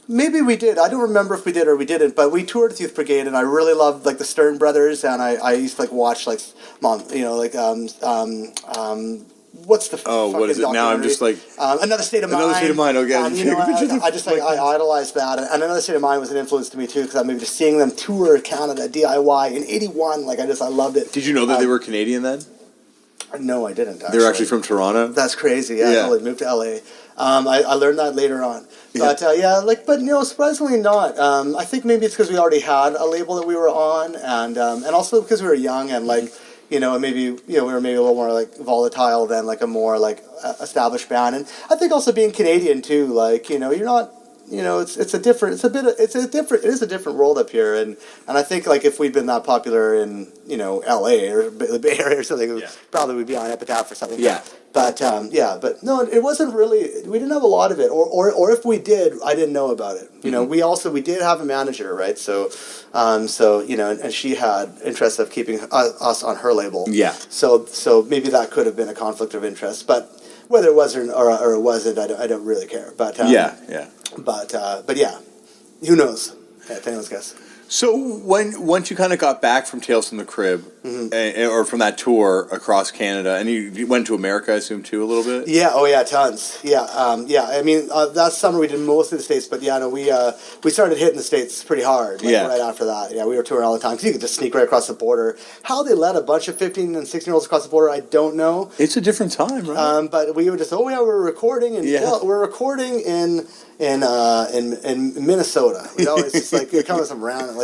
Maybe we did. I don't remember if we did or we didn't, but we toured with Youth Brigade, and I really loved the Stern Brothers, and I used to watch what's the what is it now? I'm just Another State of Mind. Another State of Mind. Okay, I idolized that, and Another State of Mind was an influence to me too, because I remember just seeing them tour Canada DIY in '81. I loved it. Did you know that they were Canadian then? No, I didn't. They were actually from Toronto. That's crazy. Yeah. I moved to LA. I learned that later on, but surprisingly not. I think maybe it's because we already had a label that we were on, and also because we were young and maybe we were maybe a little more volatile than a more established band, and I think also being Canadian too, you're not. It is a different world up here, and I think if we'd been that popular in LA or the Bay Area or something, probably we'd be on Epitaph or something. Yeah. But no, it wasn't really. We didn't have a lot of it, or if we did, I didn't know about it. We did have a manager, right? So and she had interest of keeping us on her label. Yeah. So maybe that could have been a conflict of interest, but whether it was or it wasn't, I don't really care. But But yeah, who knows? Yeah, it's anyone's guess. So once you kind of got back from Tales from the Crib, or from that tour across Canada, and you went to America, I assume, too, a little bit? Yeah, tons. Yeah, I mean, that summer we did mostly the States, but we started hitting the States pretty hard right after that. Yeah, we were touring all the time, because you could just sneak right across the border. How they let a bunch of 15 and 16-year-olds across the border, I don't know. It's a different time, right? But we were just, we're recording, and we're recording in Minnesota. It's just you come with some random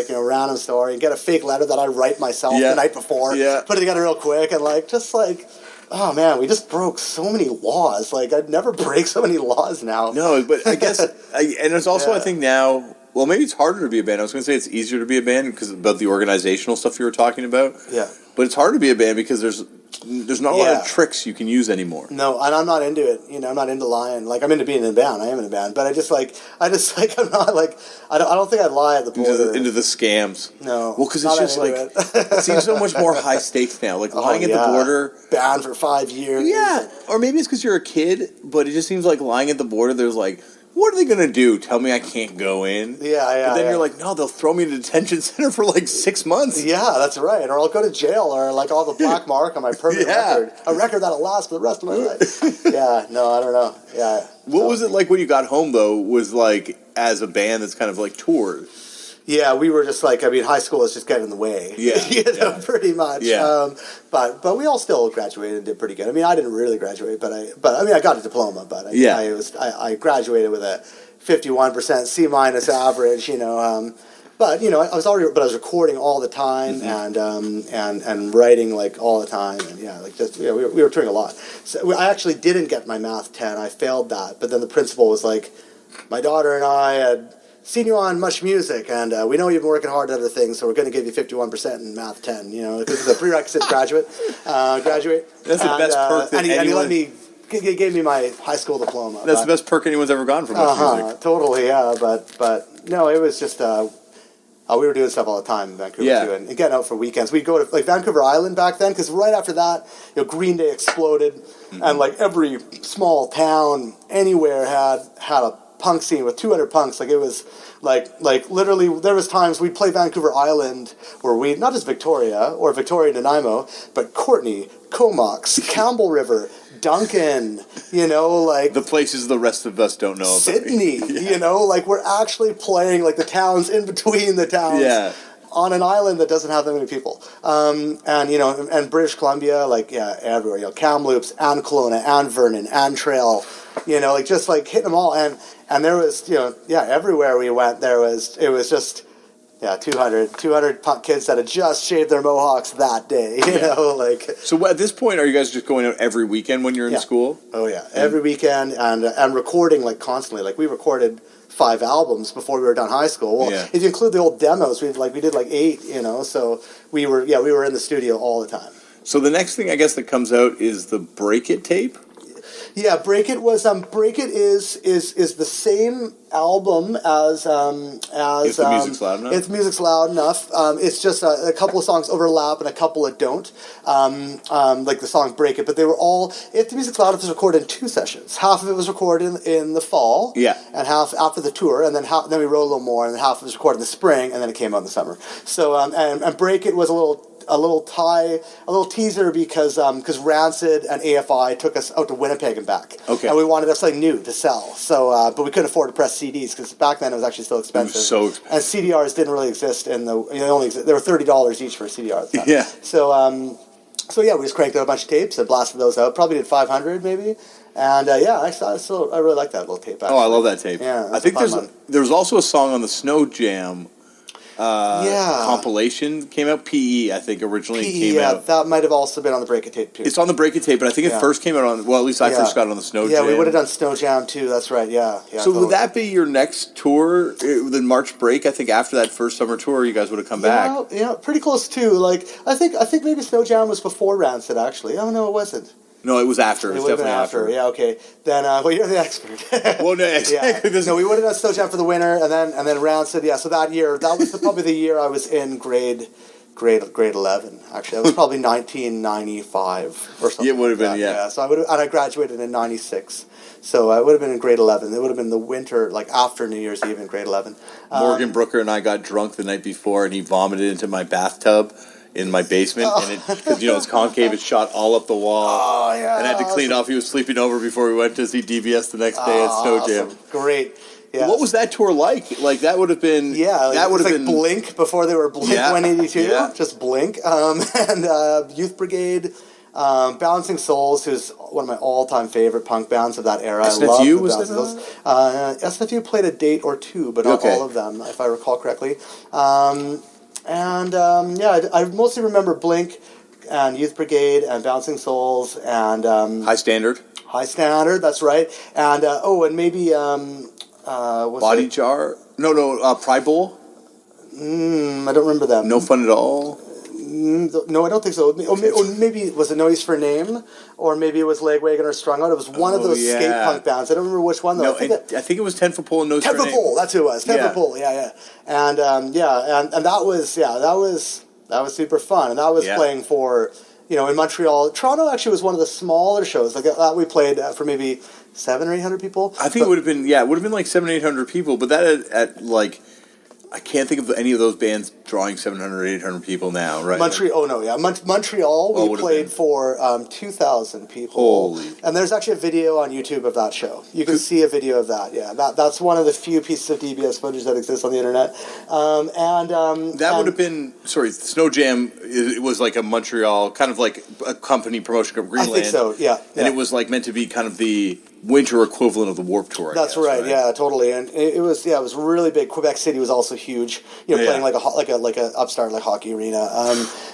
story and get a fake letter that I write myself the night before, put it together real quick, and oh man, we just broke so many laws. I'd never break so many laws now. No, but I guess, and it's also I think now, well, maybe it's harder to be a band. I was going to say it's easier to be a band because about the organizational stuff you were talking about. Yeah. But it's hard to be a band because there's not a lot of tricks you can use anymore. No, and I'm not into it. I'm not into lying. I'm into being in a band. I am in a band, but I'm not I don't think I'd lie at the border. Into the scams. No. Well, because it's just it seems so much more high stakes now. Lying at the border. Banned for 5 years. Yeah. Or maybe it's because you're a kid, but it just seems like lying at the border, there's what are they going to do? Tell me I can't go in? Yeah. But then you're like, no, they'll throw me in a detention center for like 6 months. Yeah, that's right. Or I'll go to jail, or like I'll have a black mark on my permanent record. A record that'll last for the rest of my life. Yeah, no, I don't know. Yeah. What was it like when you got home, though, was like as a band that's kind of like toured? Yeah, we were just like, I mean, high school was just getting in the way. Yeah. Pretty much. Yeah. But we all still graduated and did pretty good. I mean, I didn't really graduate, but I got a diploma, but I graduated with a 51% C- average, but I was recording all the time and writing like all the time, and we were touring a lot. So I actually didn't get my math 10. I failed that, but then the principal was like, my daughter and I had seen you on Much Music, and we know you've been working hard at other things, so we're going to give you 51% in math 10. Because it's a prerequisite graduate. That's the best perk that anyone... He gave me my high school diploma. That's the best perk anyone's ever gotten from Much Music. Totally, yeah. But no, it was just we were doing stuff all the time in Vancouver too, and getting out for weekends. We'd go to like Vancouver Island back then, because right after that, Green Day exploded, and like every small town anywhere had a punk scene with 200 punks. Like it was like literally there was times we'd play Vancouver Island where we not just Victoria or Victoria and Nanaimo, but Courtenay, Comox, Campbell River, Duncan, like the places the rest of us don't know about. Sydney, like we're actually playing like the towns in between the towns. Yeah. On an island that doesn't have that many people, and British Columbia, everywhere, Kamloops, and Kelowna, and Vernon, and Trail, just like hitting them all, and there was, everywhere we went, it was just, 200 punk kids that had just shaved their mohawks that day, So at this point, are you guys just going out every weekend when you're in school? Oh yeah, every weekend, and recording like constantly, like we recorded 5 albums before we were done high school. Well, if you include the old demos, we did like 8, so we were in the studio all the time. So the next thing I guess that comes out is the Break It tape. Yeah, Break It was Break It is the same album as If the Music's Loud Enough. If the Music's Loud Enough. It's just a couple of songs overlap and a couple that don't. Like the song Break It, but they were all If the Music's Loud Enough was recorded in 2 sessions. Half of it was recorded in the fall, and half after the tour, and then we wrote a little more, and then half of it was recorded in the spring, and then it came out in the summer. So and Break It was a little teaser because Rancid and AFI took us out to Winnipeg and back. Okay. And we wanted something new to sell. So, but we couldn't afford to press CDs because back then it was actually still expensive. It was so expensive. And CDRs didn't really exist they were $30 each for a CDR at the time. Yeah. So we just cranked out a bunch of tapes and blasted those out. Probably did 500 maybe. And I really like that little tape. Actually. Oh, I love that tape. Yeah, I think there's also a song on the Snow Jam. Compilation came out. PE, I think, originally came out. That might have also been on the Break It tape too. It's on the Break It tape, but I think it first came out on. Well, at least I first got it on the Snow Jam. Yeah, we would have done Snow Jam too. That's right. Yeah. So totally. Would that be your next tour? The March break. I think after that first summer tour, you guys would have come back. Yeah, pretty close too. Like I think maybe Snow Jam was before Rancid actually. Oh no, it wasn't. No, it was after. It was definitely after. Yeah, okay. Then, you're the expert. Well, no, exactly. No, we would have done Snow Jam for the winter, and then Rancid. Yeah, so that year, that was probably the year I was in grade 11. Actually, that was probably 1995 or something. It would have been, yeah. So I graduated in '96. So I would have been in grade 11. It would have been the winter, like after New Year's Eve in grade 11. Morgan Brooker and I got drunk the night before, and he vomited into my bathtub in my basement, and because it's concave, it shot all up the wall. Oh yeah, and I had to clean off. He was sleeping over before we went to see d.b.s. the next day at Snow Jam. Awesome. Great. Yeah. What was that tour like? Like that would have been. Yeah, that would have been Blink before they were Blink 182. Yeah. Just Blink, and Youth Brigade. Bouncing Souls, who's one of my all-time favorite punk bands of that era. SNFU, I love was Bouncing Souls. SNFU played a date or two, but not all of them, if I recall correctly. I mostly remember Blink and Youth Brigade and Bouncing Souls and High Standard. High Standard, that's right. And and maybe Body Jar. No, Pride Bowl. I don't remember them. No Fun at All. No, I don't think so. Or maybe was it Noise for Name, or maybe it was Legwagon or Strung Out. It was one of those skate punk bands. I don't remember which one though. No, I think it was 10 for Pole and Noise for Name. 10 for Pole, that's who it was. 10 for Pole, yeah. And and that was super fun. And that was playing for in Montreal. Toronto actually was one of the smaller shows like that we played for maybe 700 or 800 people. I think it would have been like 700 or 800 people, but that at like, I can't think of any of those bands drawing 700 or 800 people now, right? Montreal, we played for 2,000 people. Holy. And there's actually a video on YouTube of that show. You can see a video of that, yeah. That's one of the few pieces of d.b.s footage that exists on the internet. That would have been, Snow Jam, it was like a Montreal, kind of like a company promotion of Greenland. I think so, yeah. And it was like meant to be kind of the winter equivalent of the Warped Tour. That's right. Yeah, totally. And it was really big. Quebec City was also huge. Playing like a upstart like hockey arena.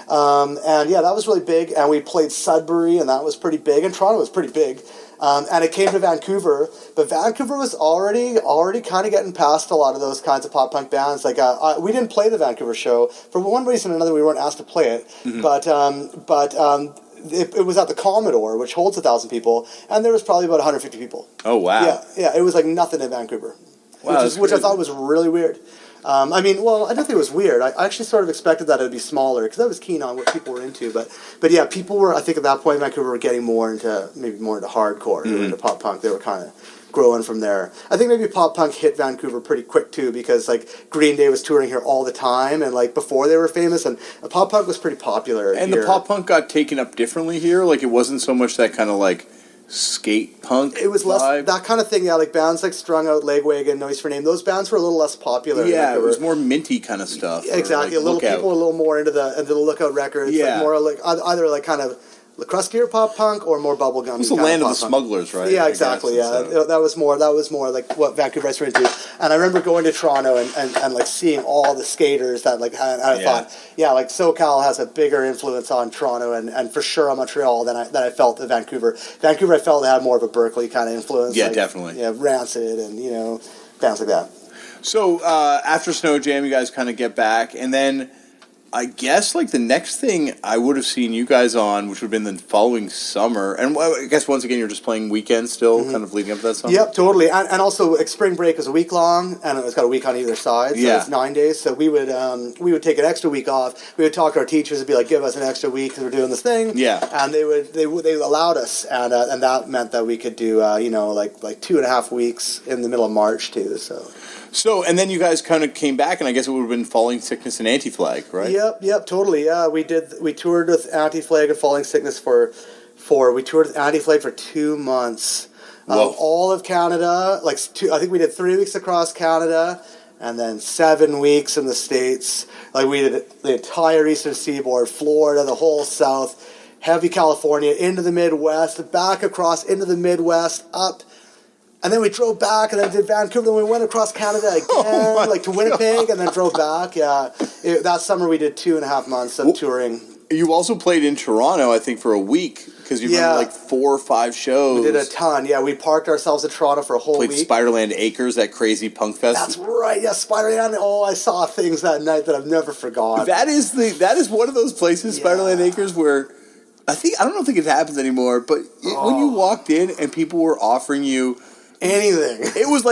And yeah, that was really big. And we played Sudbury, and that was pretty big. And Toronto was pretty big. And it came to Vancouver, but Vancouver was already kind of getting past a lot of those kinds of pop punk bands. Like we didn't play the Vancouver show for one reason or another. We weren't asked to play it, but. It was at the Commodore, which holds 1,000 people, and there was probably about 150 people. Oh, wow. Yeah, it was like nothing in Vancouver, which I thought was really weird. I don't think it was weird. I actually sort of expected that it would be smaller, because I was keen on what people were into. But yeah, people were, I think at that point in Vancouver, were getting more into hardcore, into pop punk. They were kind of growing from there. I think maybe pop punk hit Vancouver pretty quick too, because like Green Day was touring here all the time, and like before they were famous, and pop punk was pretty popular. And here. the pop punk got taken up differently here. Like it wasn't so much that kind of like skate punk. It was vibe. less that kind of thing. Yeah, like bands like Strung Out, Legwagon, Noise for Name. Those bands were a little less popular. Yeah, it was more minty kind of stuff. Exactly. Like people were a little more into the Lookout records. Yeah, like more like either like kind of crustier pop punk or more bubblegum. It was the land of the smugglers, right? Yeah, exactly. That was more like what Vancouverites were into. And I remember going to Toronto and like seeing all the skaters that like, and I thought, like SoCal has a bigger influence on Toronto and for sure on Montreal than I felt at Vancouver. Vancouver, I felt had more of a Berkeley kind of influence. Yeah, like, definitely. Yeah, Rancid and bands like that. So after Snow Jam, you guys kind of get back, and then I guess like the next thing I would have seen you guys on, which would have been the following summer, and I guess once again you're just playing weekends still, kind of leading up to that summer. Yep, totally. And also, spring break was a week long, and it's got a week on either side, so it's 9 days. So we would take an extra week off. We would talk to our teachers and be like, "Give us an extra week because we're doing this thing." Yeah, and they allowed us, and that meant that we could do like 2.5 weeks in the middle of March too. So, and then you guys kind of came back, and I guess it would have been Falling Sickness and Anti-Flag, right? Yep, totally. Yeah, we toured with Anti-Flag and Falling Sickness we toured with Anti-Flag for 2 months. All of Canada, I think we did 3 weeks across Canada, and then 7 weeks in the States. Like we did the entire Eastern Seaboard, Florida, the whole South, heavy California, into the Midwest, back across into the Midwest, up. And then we drove back, and then did Vancouver, and we went across Canada again, to Winnipeg, and then drove back. Yeah, that summer we did 2.5 months of touring. You also played in Toronto, I think, for a week, because you did like 4 or 5 shows. We did a ton. Yeah, we parked ourselves in Toronto for a whole week. Played Spiderland Acres, that crazy punk fest. That's right. Yeah, Spiderland. Oh, I saw things that night that I've never forgotten. That is one of those places, Spiderland Acres, where I don't think it happens anymore. But when you walked in and people were offering you anything, it was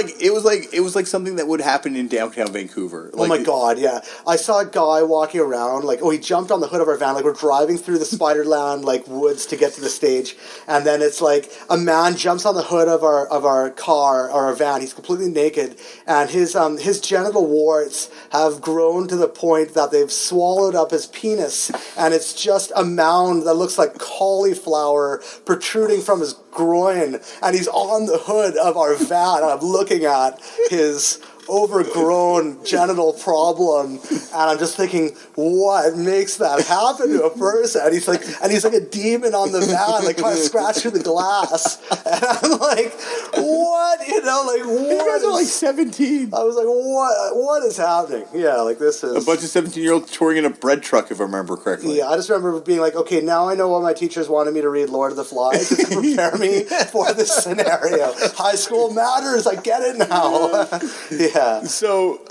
like something that would happen in downtown Vancouver. Oh my God, yeah! I saw a guy walking around, he jumped on the hood of our van, we're driving through the Spiderland woods to get to the stage, and then it's like a man jumps on the hood of our car or our van. He's completely naked, and his genital warts have grown to the point that they've swallowed up his penis, and it's just a mound that looks like cauliflower protruding from his groin, and he's on the hood of our van, and I'm looking at his overgrown genital problem, and I'm just thinking, what makes that happen to a person? And he's like a demon on the van, trying to scratch through the glass, and I'm like, what? You guys are 17. I was like, what is happening? Yeah, this is a bunch of 17-year-olds touring in a bread truck, if I remember correctly. Yeah, I just remember being like, okay, now I know why my teachers wanted me to read Lord of the Flies to prepare me for this scenario. High school matters. I get it now. Yeah. So,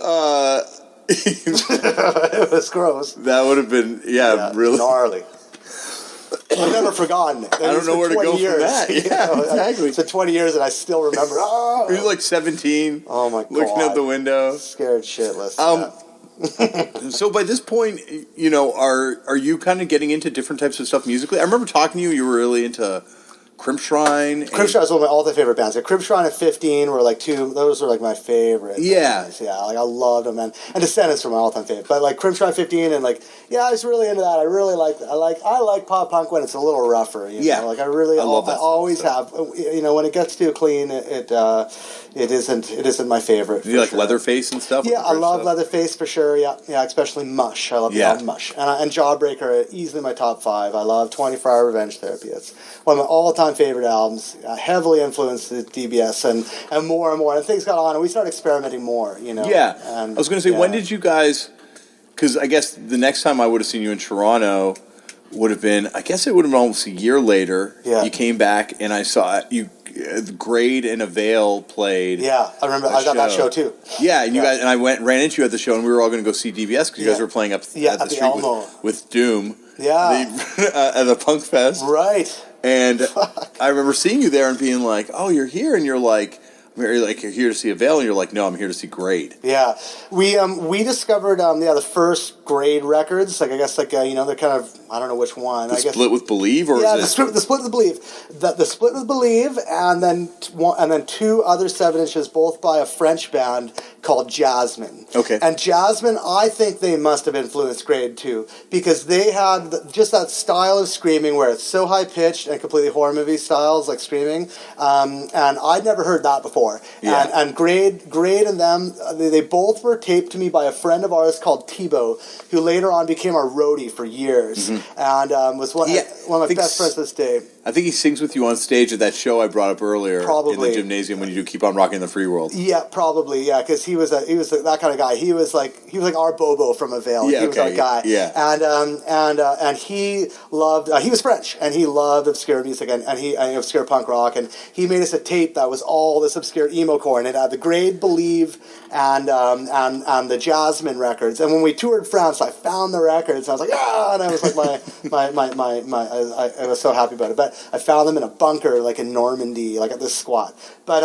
it was gross. That would have been, really gnarly. I've never forgotten it. I don't know where to go from that. Yeah, exactly. It's been 20 years, and I still remember. Oh. He was 17. Oh my God! Looking out the window, scared shitless. So by this point, are you kind of getting into different types of stuff musically? I remember talking to you. You were really into Crimp Shrine. Crimp Shrine is one of my all-time favorite bands. Crimp Shrine at 15 were like those were like my favorite. Yeah. Bands. Yeah, like I loved them, and Descendants were my all-time favorite. But like Crimp Shrine 15 and like, yeah, I was really into that. I really I like pop punk when it's a little rougher. You know? Like I love that. I always have. You know, when it gets too clean, it isn't my favorite. Do you like Leatherface and stuff? Yeah, I love Leatherface for sure. Yeah, especially Mush. I love the album Mush, and Jawbreaker, easily my top 5. I love 24 Hour Revenge Therapy. It's one of my all-time favorite albums. Heavily influenced the d.b.s. and more, and things got on, and we started experimenting more. You know. Yeah, and, I was going to say, when did you guys? Because I guess the next time I would have seen you in Toronto would have been, I guess it would have been almost a year later. Yeah. You came back, and I saw you. Grade and Avail played. Yeah, I remember. I got that show too. Yeah, and you guys and I ran into you at the show, and we were all going to go see d.b.s. because you guys were playing up at the street with Doom. Yeah, at the Punk Fest. Right. And I remember seeing you there and being like, "Oh, you're here," and you're like, you're here to see Avail, and you're like, "No, I'm here to see Grade." Yeah, we discovered the first Grade records. Like I guess they're kind of, I don't know which one. The Split with Believe, or the Split with Believe, the Split with Believe, and then 2 other 7 inches, both by a French band called Jasmine. Okay. And Jasmine, I think they must have influenced Grade too, because they had just that style of screaming where it's so high pitched and completely horror movie styles like screaming, and I'd never heard that before. Yeah. And Grade and them, they both were taped to me by a friend of ours called Thibaut, who later on became our roadie for years, and was one of my best friends to this day. I think he sings with you on stage at that show I brought up earlier in the gymnasium when you do Keep On Rocking the Free World. Yeah, probably. Yeah, because he was that kind of guy. He was like our Bobo from Avail. He was our guy. Yeah. And he loved. He was French, and he loved obscure music and obscure punk rock. And he made us a tape that was all this obscure emo core, and it had the Grade, Believe, and the Jasmine records. And when we toured France, I found the records. And I was like, and I was like I was so happy about it. But I found them in a bunker, like in Normandy, like at this squat. But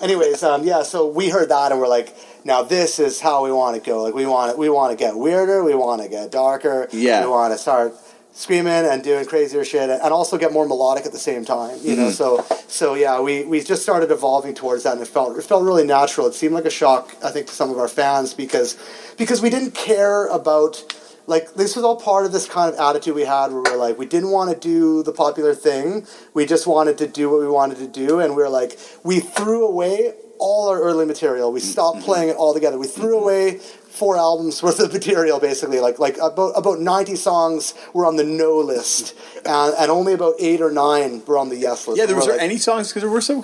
anyways, so we heard that and we're like, now this is how we want to go. Like we want to get weirder, we want to get darker, we want to start screaming and doing crazier shit, and also get more melodic at the same time. You know, so yeah, we just started evolving towards that, and it felt really natural. It seemed like a shock, I think, to some of our fans because we didn't care about. Like, this was all part of this kind of attitude we had where we were like, we didn't want to do the popular thing. We just wanted to do what we wanted to do. And we were like, we threw away all our early material. We stopped playing it all together. We threw away 4 albums worth of material, basically. Like about 90 songs were on the no list, and only about 8 or 9 were on the yes list. Yeah, there was any songs, because there were some.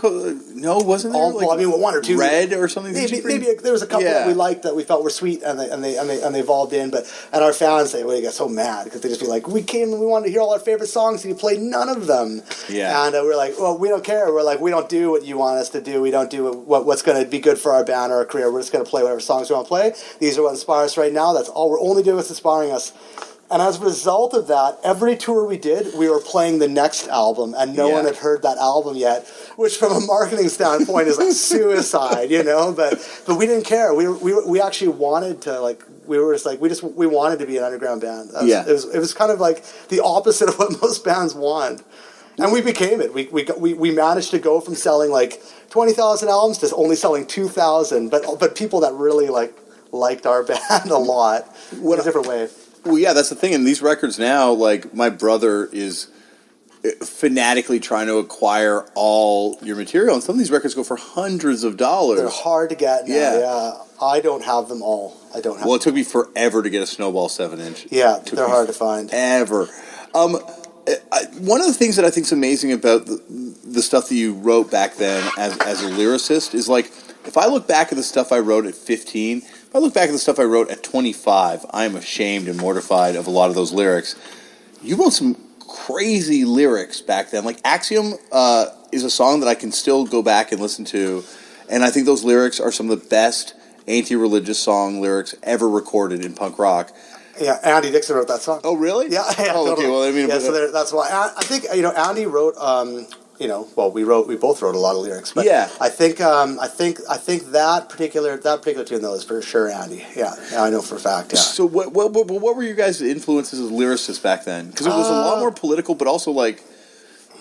No, wasn't there? Well, I mean, 1 or 2. Red or something. Maybe there was a couple that we liked that we felt were sweet, and they evolved in. And our fans, they get so mad because they just be like, we came and we wanted to hear all our favorite songs, and you played none of them. Yeah. And we're like, well, we don't care. We're like, we don't do what you want us to do. We don't do what's going to be good for our band or our career. We're just going to play whatever songs we want to play. These are what inspire us right now. That's all we're only doing is inspiring us. And as a result of that, every tour we did, we were playing the next album, and no one had heard that album yet, which from a marketing standpoint is like suicide, you know. But we didn't care. We actually wanted to, like, we were just like, we wanted to be an underground band. It was kind of like the opposite of what most bands want. And we became it. We managed to go from selling like 20,000 albums to only selling 2,000, but people that really liked our band a lot in a different way. Well, yeah, that's the thing. And these records now, like, my brother is fanatically trying to acquire all your material, and some of these records go for hundreds of dollars. They're hard to get now. Yeah. I don't have them all. Well, it took me forever to get a Snowball 7-inch. Yeah, they're hard to find. Ever. One of the things that I think is amazing about the stuff that you wrote back then as a lyricist is, like, if I look back at the stuff I wrote at 15, if I look back at the stuff I wrote at 25, I am ashamed and mortified of a lot of those lyrics. You wrote some crazy lyrics back then. Like, Axiom is a song that I can still go back and listen to, and I think those lyrics are some of the best anti-religious song lyrics ever recorded in punk rock. Yeah, Andy Dixon wrote that song. Oh, really? Yeah. Oh, okay. Well, I mean, so that's why I think Andy wrote. We both wrote a lot of lyrics, but I think that particular tune though is for sure Andy. Yeah, I know for a fact. Yeah. So what were you guys' influences as lyricists back then? Because it was a lot more political, but also like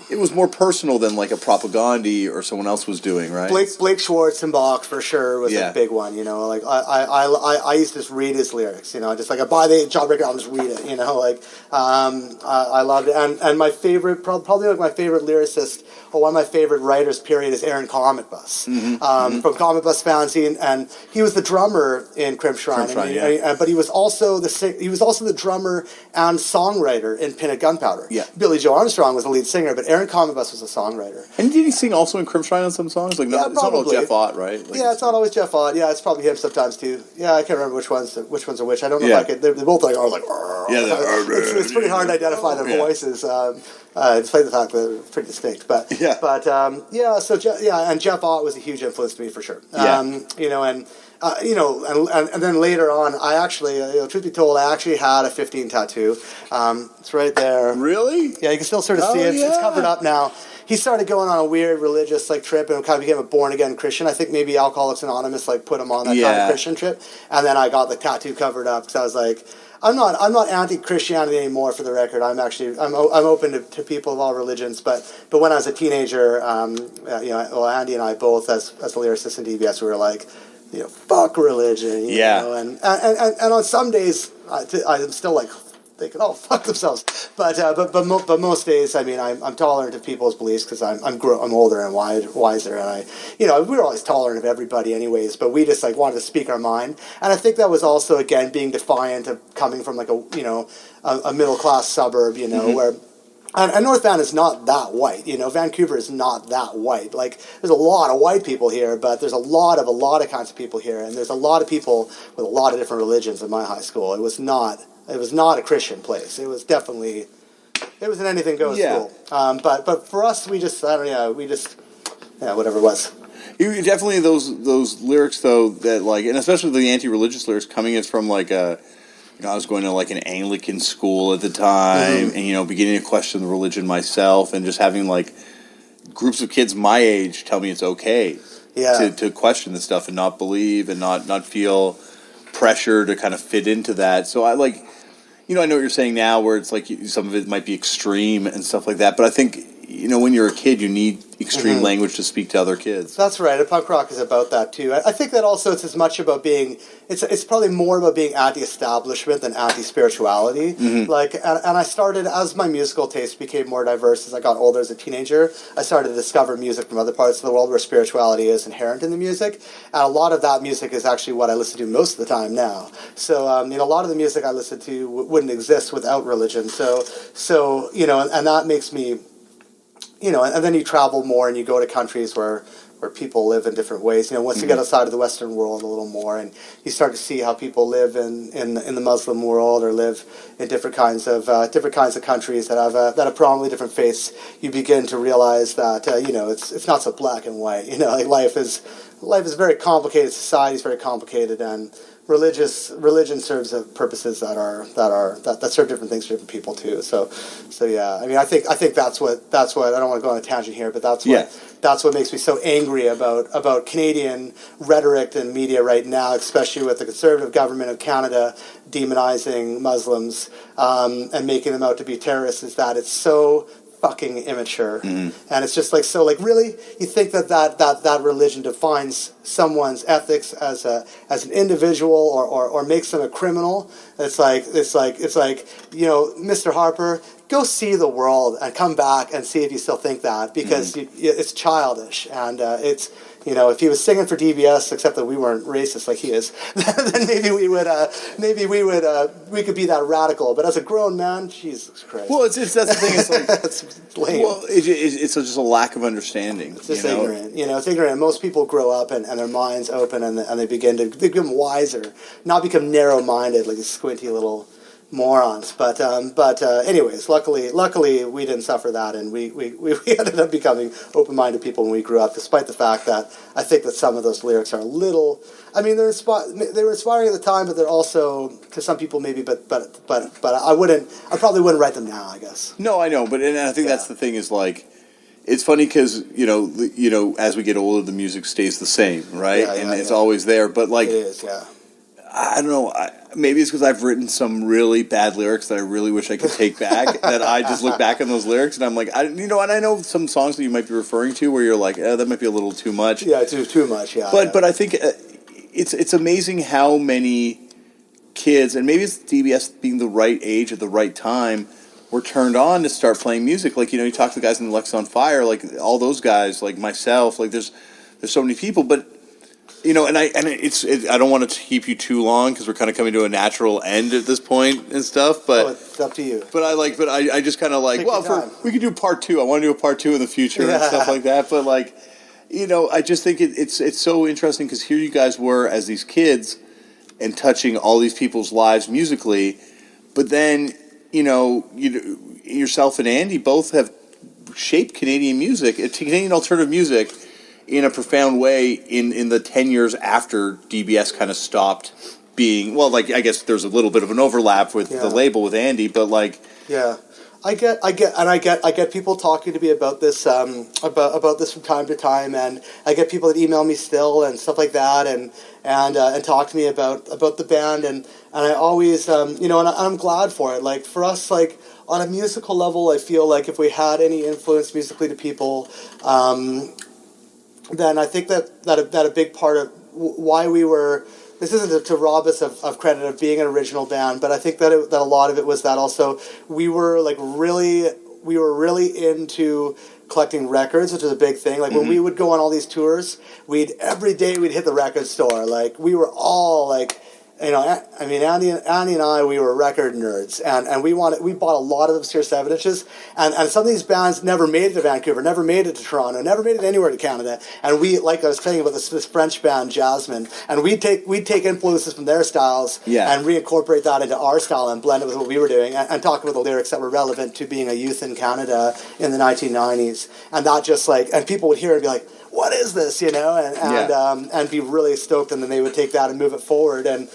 it was more personal than like a propaganda or someone else was doing, right? Blake Schwarzenbach for sure was a big one. You know, like I used to just read his lyrics. You know, just like I buy the job record, I'll just read it. You know, like I loved it. And my favorite, probably like my favorite lyricist, or one of my favorite writers, period, is Aaron Comet Bus from Comet Bus Fanzine, and he was the drummer in Crimp Shrine. But he was also the drummer and songwriter in Pin at Gunpowder. Yeah. Billy Joe Armstrong was the lead singer, but Aaron Comet Bus was a songwriter. And did he sing also in Crimp Shrine on some songs? Like, it's not all Jeff Ott, right? Like, it's not always Jeff Ott. Yeah, it's probably him sometimes too. Yeah, I can't remember which ones are which. I don't know if I could. They both like are like. It's pretty hard to identify their voices. Despite the fact that they're pretty distinct, and Jeff Ott was a huge influence to me for sure. And then later on, I actually, truth be told, I actually had a 15 tattoo. It's right there. Really? Yeah, you can still sort of see it. Yeah. It's covered up now. He started going on a weird religious trip and kind of became a born again Christian. I think maybe Alcoholics Anonymous put him on that kind of Christian trip. And then I got the tattoo covered up because I was like, I'm not anti-Christianity anymore, for the record. I'm open to people of all religions. But when I was a teenager, Andy and I both, as the lyricist in d.b.s, we were like, fuck religion. You know? And on some days, I'm still like, they can all fuck themselves. But most days, I mean, I'm tolerant of people's beliefs because I'm older and wiser, and we were always tolerant of everybody, anyways. But we just wanted to speak our mind, and I think that was also again being defiant of coming from a middle class suburb, where. And North Van is not that white, Vancouver is not that white. Like, there's a lot of white people here, but there's a lot of kinds of people here, and there's a lot of people with a lot of different religions in my high school. It was not a Christian place. It was definitely, it was an anything goes school. But for us, whatever it was. You definitely those lyrics though that and especially the anti-religious lyrics coming in from I was going to an Anglican school at the time, and beginning to question the religion myself, and just having groups of kids my age tell me it's okay to question this stuff and not believe and not feel pressure to kind of fit into that. So I I know what you're saying now, where it's some of it might be extreme and stuff like that, but I think when you're a kid, you need extreme language to speak to other kids. That's right. And punk rock is about that too. I think that also it's as much about being. It's probably more about being anti-establishment than anti-spirituality. And I started, as my musical taste became more diverse as I got older as a teenager, I started to discover music from other parts of the world where spirituality is inherent in the music, and a lot of that music is actually what I listen to most of the time now. So a lot of the music I listen to wouldn't exist without religion. So and that makes me. And then you travel more and you go to countries where people live in different ways. Once you get outside of the Western world a little more, and you start to see how people live in the Muslim world or live in different kinds of countries that have prominently different faiths, you begin to realize that it's not so black and white. Life is very complicated. Society is very complicated, and religion serves purposes that serve different things for different people too. So yeah. I mean, I think that's what I don't want to go on a tangent here, but that's what makes me so angry about Canadian rhetoric and media right now, especially with the Conservative government of Canada demonizing Muslims and making them out to be terrorists, is that it's so fucking immature. And it's just really, you think that religion defines someone's ethics as an individual or makes them a criminal? It's like Mr. Harper, go see the world and come back and see if you still think that, because it's childish, and it's. If he was singing for d.b.s, except that we weren't racist like he is, then maybe we could be that radical. But as a grown man, Jesus Christ. Well, that's the thing. It's it's lame. Well, it's just a lack of understanding. It's just ignorant. It's ignorant. Most people grow up and their minds open and they become wiser, not become narrow-minded like squinty little morons. But anyways, luckily we didn't suffer that, and we ended up becoming open-minded people when we grew up, despite the fact that I think that some of those lyrics are a little, I mean, they were inspiring at the time, but they're also, to some people maybe, but I probably wouldn't write them now, I guess. No, I know, but and I think that's the thing is it's funny because as we get older, the music stays the same, right? And it's always there, but it is, yeah. I don't know. Maybe it's because I've written some really bad lyrics that I really wish I could take back. That I just look back on those lyrics and I'm like, and I know some songs that you might be referring to where you're like, that might be a little too much. Yeah, too much. Yeah, but I think it's amazing how many kids, and maybe it's d.b.s being the right age at the right time, were turned on to start playing music. Like, you talk to the guys in the Lex on Fire, like all those guys, like myself, like there's so many people, but I don't want to keep you too long because we're kind of coming to a natural end at this point and stuff. But it's up to you. But I just kind of like, we could do part 2. I want to do a part 2 in the future and stuff like that. But like, I just think it's so interesting because here you guys were as these kids and touching all these people's lives musically, but then yourself and Andy both have shaped Canadian music, Canadian alternative music, in a profound way in the 10 years after d.b.s kind of stopped being, well, like, I guess there's a little bit of an overlap with the label with Andy, but like... Yeah. I get people talking to me about this about this from time to time, and I get people that email me still and stuff like that, and talk to me about the band, and I always and I'm glad for it. Like, for us, like, on a musical level, I feel like if we had any influence musically to people, then I think that a big part of why we were, this isn't to rob us of credit of being an original band, but I think that a lot of it was that also we were really into collecting records, which is a big thing. Like, when we would go on all these tours, every day we'd hit the record store. Like, we were all like, Andy and I, we were record nerds, and we bought a lot of othesr 7-inches, and some of these bands never made it to Vancouver, never made it to Toronto, never made it anywhere to Canada, and we, like I was saying about this French band Jasmine, and we'd take influences from their styles and reincorporate that into our style and blend it with what we were doing, and talk about the lyrics that were relevant to being a youth in Canada in the 1990s, and that just like, and people would hear it and be like, what is this, and be really stoked, and then they would take that and move it forward. And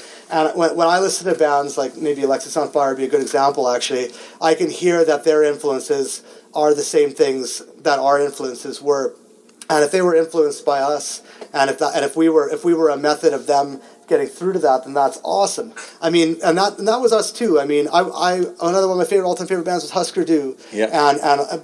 when I listen to bands like maybe Alexis on Fire would be a good example, actually, I can hear that their influences are the same things that our influences were. And if they were influenced by us, and if we were a method of them getting through to that, then that's awesome. I mean, and that was us too. I mean, I another one of my all-time favorite bands was Husker Du. Yeah.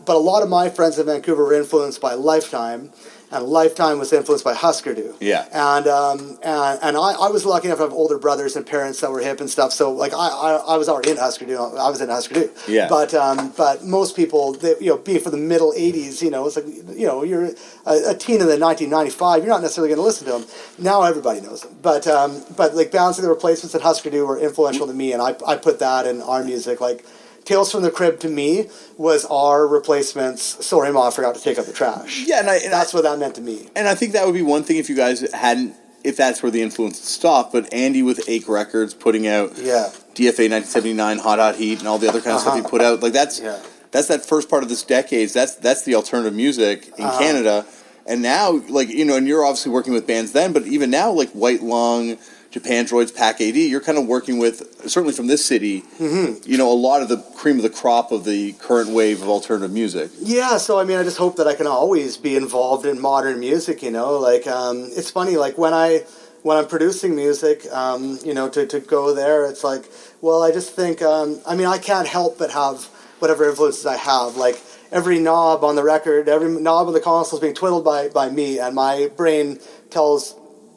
But a lot of my friends in Vancouver were influenced by Lifetime. And Lifetime was influenced by Husker Du. Yeah. And I was lucky enough to have older brothers and parents that were hip and stuff. So like I was already in Husker Du. I was in Husker Du. Yeah. But most people, being from the middle '80s, it's like you're a teen in the 1995. You're not necessarily going to listen to them. Now everybody knows them. But like bands like the Replacements and Husker Du were influential to me, and I put that in our music. Like, Tales from the Crib to me was our Replacements. Sorry, Ma, I forgot to take out the trash. Yeah, and that's what that meant to me. And I think that would be one thing if you guys hadn't, if that's where the influence stopped. But Andy with Ache Records putting out DFA 1979, Hot Heat, and all the other kind of stuff he put out, like that's that first part of this decade. That's the alternative music in Canada. And now, like, and you're obviously working with bands then, but even now, like White Lung, Japandroids, Pack AD, you're kind of working with, certainly from this city, a lot of the cream of the crop of the current wave of alternative music. Yeah, so I mean, I just hope that I can always be involved in modern music, like, it's funny, like, when I'm producing music, to go there, it's like, well, I just think, I can't help but have whatever influences I have, like, every knob on the record, every knob on the console is being twiddled by me, and my brain tells...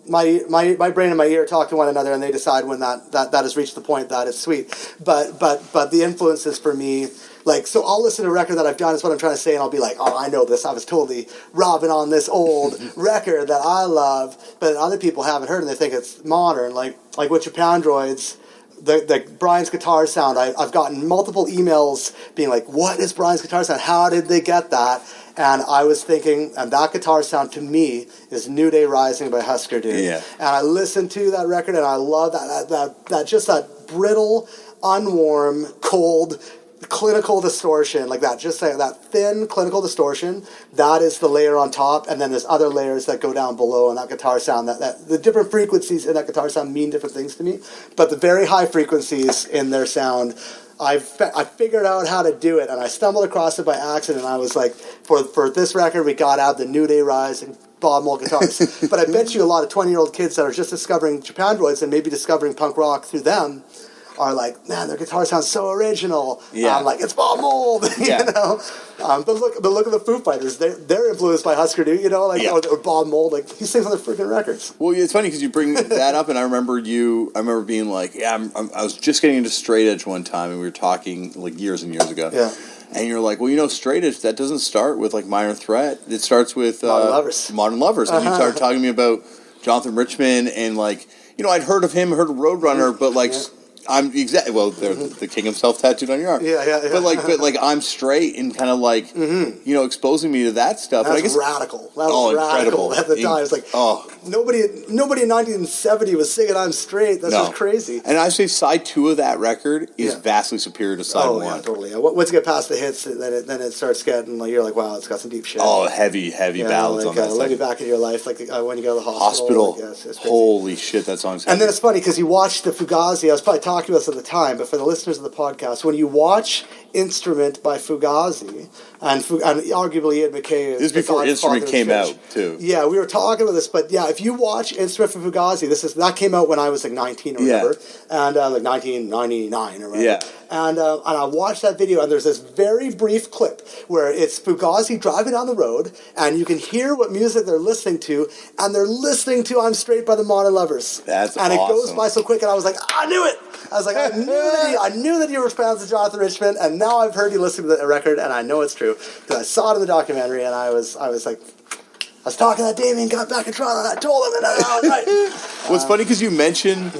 My brain and my ear talk to one another, and they decide when that has reached the point that it's sweet. But the influences for me, like, so I'll listen to a record that I've done, is what I'm trying to say, and I'll be like, oh, I know this. I was totally robbing on this old record that I love, but other people haven't heard, and they think it's modern. Like with Japandroids, the Brian's guitar sound, I've gotten multiple emails being like, what is Brian's guitar sound? How did they get that? And I was thinking, and that guitar sound to me is New Day Rising by Husker Du. Yeah. And I listened to that record, and I love that just that brittle, unwarm, cold, clinical distortion, like that, just like that thin clinical distortion. That is the layer on top, and then there's other layers that go down below in that guitar sound. That the different frequencies in that guitar sound mean different things to me, but the very high frequencies in their sound, I figured out how to do it, and I stumbled across it by accident. I was like, for this record, we got out the New Day Rising Bob Mould guitars. But I bet you a lot of 20-year-old kids that are just discovering Japandroids and maybe discovering punk rock through them are like, man, their guitar sounds so original. Yeah. I'm like, it's Bob Mould, Yeah. you know. But look at the Foo Fighters. They're influenced by Husker Du, you know, like or Bob Mould. Like he sings on their freaking records. Well, it's funny because you bring that up, and I remember being like, I was just getting into straight edge one time, and we were talking like years and years ago. Yeah. And you're like, well, you know, straight edge, that doesn't start with like Minor Threat. It starts with Modern Lovers. And you started talking to me about Jonathan Richman, and like, you know, I'd heard of him, heard of Roadrunner, but like. I'm exactly the king himself tattooed on your arm. Yeah. But like I'm straight and kind of like you know, exposing me to that stuff. That and was I guess, radical. That was radical at the time. It's like nobody in 1970 was singing "I'm Straight." That's just crazy. And I say side 2 of that record is vastly superior to side 1. Yeah, totally. Once you get past the hits, then it starts getting like you're like, wow, it's got some deep shit. Oh, heavy ballads like, on that. Let Me Back in Your Life, like when you go to the hospital. Like, it's holy shit, that song's heavy. And then it's funny because you watch the Fugazi. I was probably talking about this at the time, but for the listeners of the podcast, when you watch Instrument by Fugazi, and arguably Ian McKay... This is before Instrument came out, too. Yeah, we were talking about this, but yeah, if you watch Instrument from Fugazi, that came out when I was like 19 or whatever, and like 1999 or whatever. Yeah. And I watched that video, and there's this very brief clip where it's Fugazi driving down the road, and you can hear what music they're listening to, and they're listening to "I'm Straight" by the Modern Lovers. That's and awesome. it goes by so quick, and I was like, I knew it! I was like, I knew that you were fans of Jonathan Richman, and now I've heard you listen to the record, and I know it's true because I saw it in the documentary, and I was like, I was talking to Damian, got back in Toronto, and I told him, and I was right. Well, it's funny because you mentioned,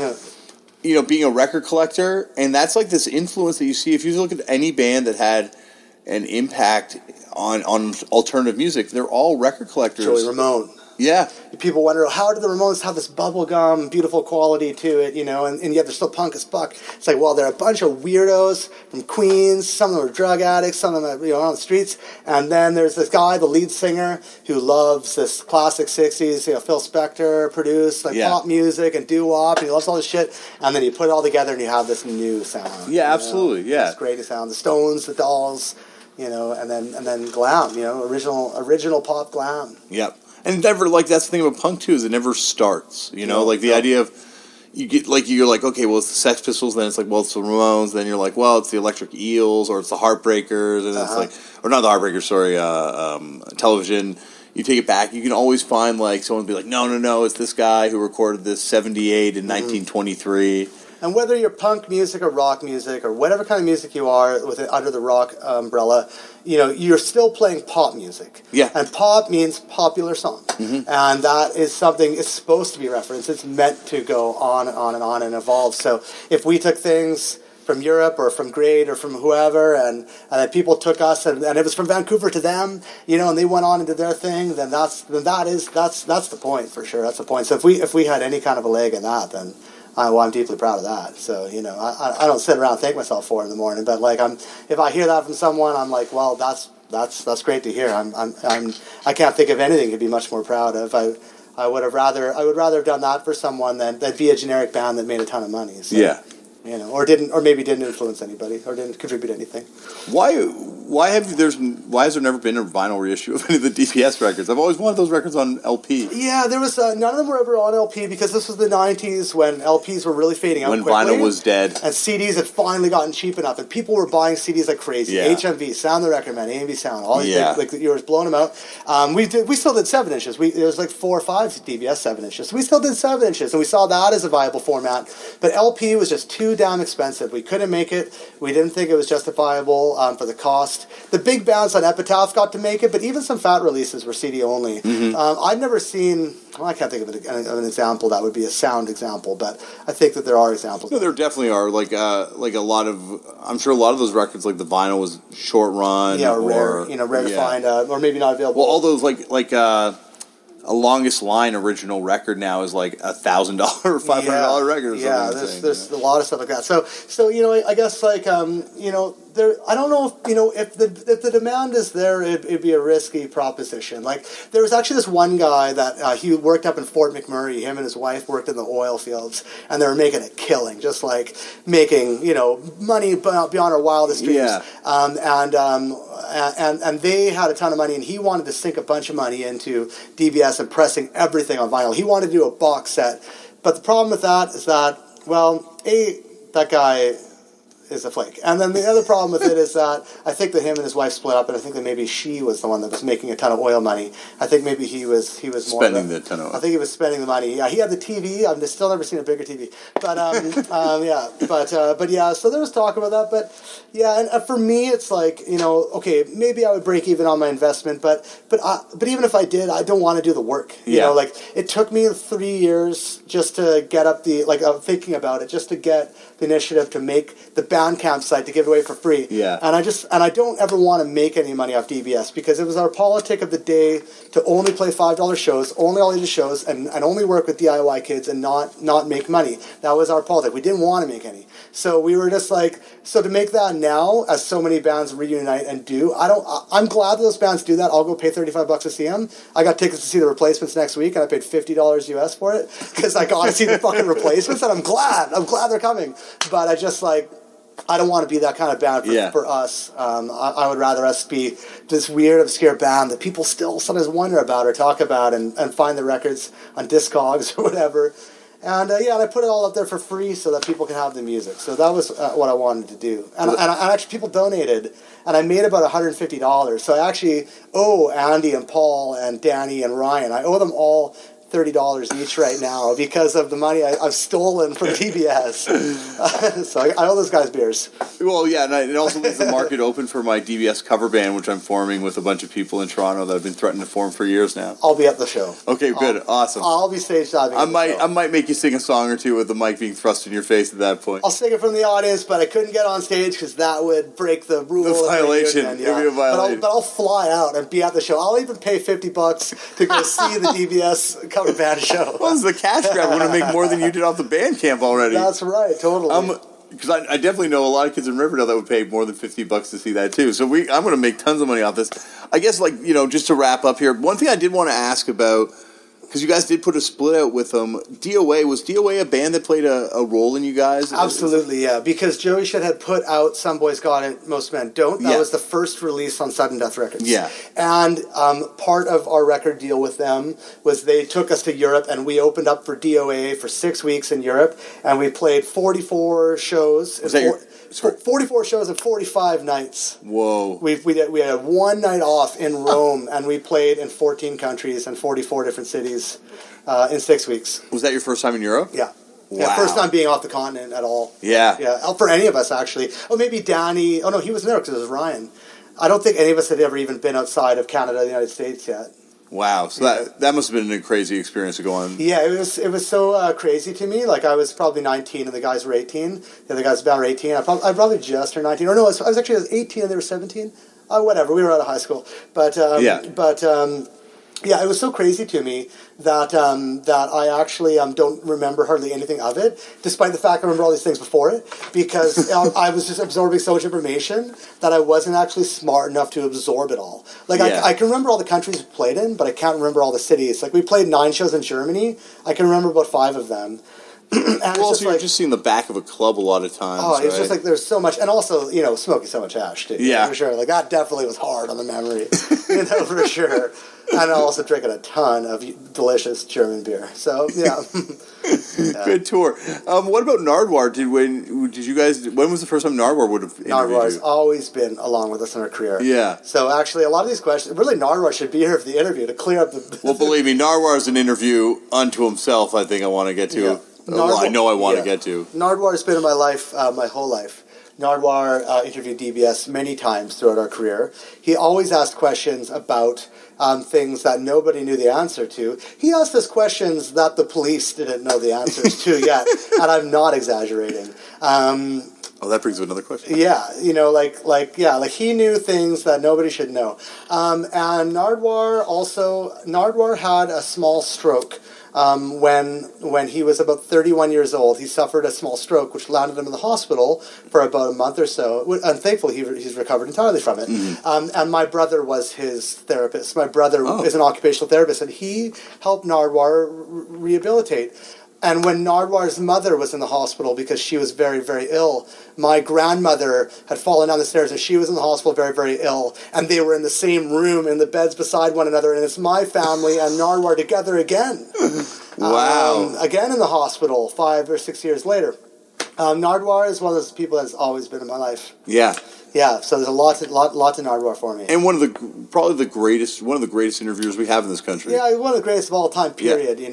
you know, being a record collector, and that's like this influence that you see if you look at any band that had an impact on alternative music. They're all record collectors. Joey Ramone. Yeah. People wonder, how did the Ramones have this bubblegum, beautiful quality to it, you know, and yet they're still punk as fuck. It's like, well, they're a bunch of weirdos from Queens. Some of them are drug addicts, some of them are, you know, on the streets. And then there's this guy, the lead singer, who loves this classic 60s, you know, Phil Spector produced, like pop music and doo-wop, and he loves all this shit. And then you put it all together and you have this new sound. Yeah, absolutely, yeah. This great sound. The Stones, the Dolls, you know, and then glam, you know, original pop glam. Yep. And never, like, that's the thing about punk, too, is it never starts, you know? Like, the idea of, you're like, okay, well, it's the Sex Pistols, then it's like, well, it's the Ramones, then you're like, well, it's the Electric Eels, or it's the Heartbreakers, and it's like, or not the Heartbreakers, sorry, Television. You take it back, you can always find, like, someone be like, no, it's this guy who recorded this 78 in 1923. And whether you're punk music or rock music or whatever kind of music you are under the rock umbrella, you know, you're still playing pop music. Yeah. And pop means popular song. Mm-hmm. And that is something, it's supposed to be referenced. It's meant to go on and on and on and evolve. So if we took things from Europe or from Grade or from whoever, and then people took us, and it was from Vancouver to them, you know, and they went on and did their thing, then that's the point for sure. That's the point. So if we had any kind of a leg in that, then I'm deeply proud of that. So, you know, I don't sit around and thank myself for it in the morning, but like if I hear that from someone, I'm like, well, that's great to hear. I can't think of anything to be much more proud of. I would rather have done that for someone than be a generic band that made a ton of money. So, yeah. You know, or maybe didn't influence anybody, or didn't contribute anything. Why has there never been a vinyl reissue of any of the d.b.s. records? I've always wanted those records on LP. Yeah, there was none of them were ever on LP because this was the 90s when LPs were really fading out. When vinyl was dead, and CDs had finally gotten cheap enough, and people were buying CDs like crazy. Yeah. HMV, Sound the Record Man, A&V Sound, all these things, like you were blowing them out. We still did 7 inches. There was like 4 or 5 d.b.s. 7 inches. So we still did 7 inches, and we saw that as a viable format. But LP was just too damn expensive. We couldn't make it. We didn't think it was justifiable for the cost. The big bands on Epitaph got to make it, but even some fat releases were CD only. Mm-hmm. I've never seen, I can't think of an example that would be a sound example, but I think that there are examples. No, there definitely are. Like a lot of, I'm sure a lot of those records, like the vinyl was short run. Yeah, or rare to find, or maybe not available. Well, all those like a Longest Line original record now is like $1,000 or $500 record or something. Yeah, there's a lot of stuff like that. So you know, I guess like there I don't know if the demand is there, it'd be a risky proposition. Like, there was actually this one guy that he worked up in Fort McMurray. Him and his wife worked in the oil fields, and they were making a killing, just like making money beyond our wildest dreams. Yeah. And they had a ton of money, and he wanted to sink a bunch of money into d.b.s and pressing everything on vinyl. He wanted to do a box set, but the problem with that is that, well, that guy is a flake. And then the other problem with it is that I think that him and his wife split up, and I think that maybe she was the one that was making a ton of oil money. I think maybe he was more spending the ton of oil. I think he was spending the money. Yeah, he had the TV. I've still never seen a bigger TV. But but yeah. So there was talk about that. But yeah, and for me, it's like okay, maybe I would break even on my investment, but even if I did, I don't want to do the work. You know, like it took me 3 years just to get up thinking about it, just to get the initiative to make the Bandcamp site to give it away for free. Yeah. And I don't ever want to make any money off d.b.s because it was our politic of the day to only play $5 shows, only all ages shows, and only work with DIY kids and not make money. That was our politic. We didn't want to make any. So we were just like, so to make that now, as so many bands reunite and do, I'm glad that those bands do that. I'll go pay $35 to see them. I got tickets to see the Replacements next week, and I paid $50 US for it because I got to see the fucking Replacements, and I'm glad they're coming. But I just I don't want to be that kind of band for us. I would rather us be this weird, obscure band that people still sometimes wonder about or talk about and find the records on Discogs or whatever. And and I put it all up there for free so that people can have the music. So that was what I wanted to do. And actually people donated, and I made about $150. So I actually owe Andy and Paul and Danny and Ryan, I owe them all $30 each right now because of the money I've stolen from d.b.s. So I owe those guys beers. Well, yeah, and it also leaves the market open for my d.b.s cover band, which I'm forming with a bunch of people in Toronto that I've been threatening to form for years now. I'll be at the show. Okay, good, awesome. I'll be stage diving. I might make you sing a song or two with the mic being thrust in your face at that point. I'll sing it from the audience, but I couldn't get on stage because that would break the rule. The violation. It'd be a violation. But I'll fly out and be at the show. I'll even pay $50 to go see the d.b.s cover band show. Well, this is the cash grab. I'm going to make more than you did off the Bandcamp already. That's right, totally. Because I definitely know a lot of kids in Riverdale that would pay more than $50 to see that too. So I'm going to make tons of money off this. I guess, just to wrap up here, one thing I did want to ask about, because you guys did put a split out with them. DOA, was DOA a band that played a role in you guys? Absolutely, yeah. Because Joey Shit had put out Some Boys Got It, Most Men Don't. That was the first release on Sudden Death Records. Yeah. And part of our record deal with them was they took us to Europe, and we opened up for DOA for 6 weeks in Europe, and we played 44 shows. 44 shows and 45 nights. Whoa. We had one night off in Rome, and we played in 14 countries and 44 different cities in 6 weeks. Was that your first time in Europe? Yeah. Wow. Yeah, first time being off the continent at all. Yeah. Yeah, for any of us, actually. Oh, maybe Danny. Oh, no, he was there because it was Ryan. I don't think any of us had ever even been outside of Canada or the United States yet. Wow, so that must have been a crazy experience to go on. Yeah, it was so crazy to me. Like, I was probably 19 and the guys were 18. The other guys were 18. I probably just turned 19. Or no, I was actually 18 and they were 17. Whatever, we were out of high school. But yeah, it was so crazy to me that I actually don't remember hardly anything of it, despite the fact I remember all these things before it, because I was just absorbing so much information that I wasn't actually smart enough to absorb it all. Like, I can remember all the countries we played in, but I can't remember all the cities. Like, we played 9 shows in Germany. I can remember about 5 of them. Well, so you're just seeing the back of a club a lot of times. Oh, it's just like there's so much, and also smoking so much hash too. Yeah, for sure. Like, that definitely was hard on the memory, for sure. And also drinking a ton of delicious German beer. So yeah. Good tour. What about Nardwuar? When was the first time Nardwuar would have interviewed Nardwuar's you? always been along with us in our career. Yeah. So actually, a lot of these questions, really, Nardwuar should be here for the interview to clear up the. Well, believe me, Nardwuar is an interview unto himself. I think I want to get to. Yeah. I know I want to get to. Nardwuar's been in my life my whole life. Nardwuar interviewed d.b.s many times throughout our career. He always asked questions about things that nobody knew the answer to. He asked us questions that the police didn't know the answers to yet, and I'm not exaggerating. That brings up another question. Yeah, like he knew things that nobody should know. And Nardwuar had a small stroke when he was about 31 years old. He suffered a small stroke, which landed him in the hospital for about a month or so. And thankfully, he's recovered entirely from it. And my brother was his therapist. My brother is an occupational therapist, and he helped Nardwuar rehabilitate. And when Nardwar's mother was in the hospital because she was very, very ill, my grandmother had fallen down the stairs and she was in the hospital very, very ill. And they were in the same room in the beds beside one another. And it's my family and Nardwar together again. Wow. Again in the hospital 5 or 6 years later. Nardwar is one of those people that's always been in my life. Yeah. Yeah, so there's a lot to Nardwar for me. And one of the greatest interviewers we have in this country. Yeah, one of the greatest of all time, period. Yeah.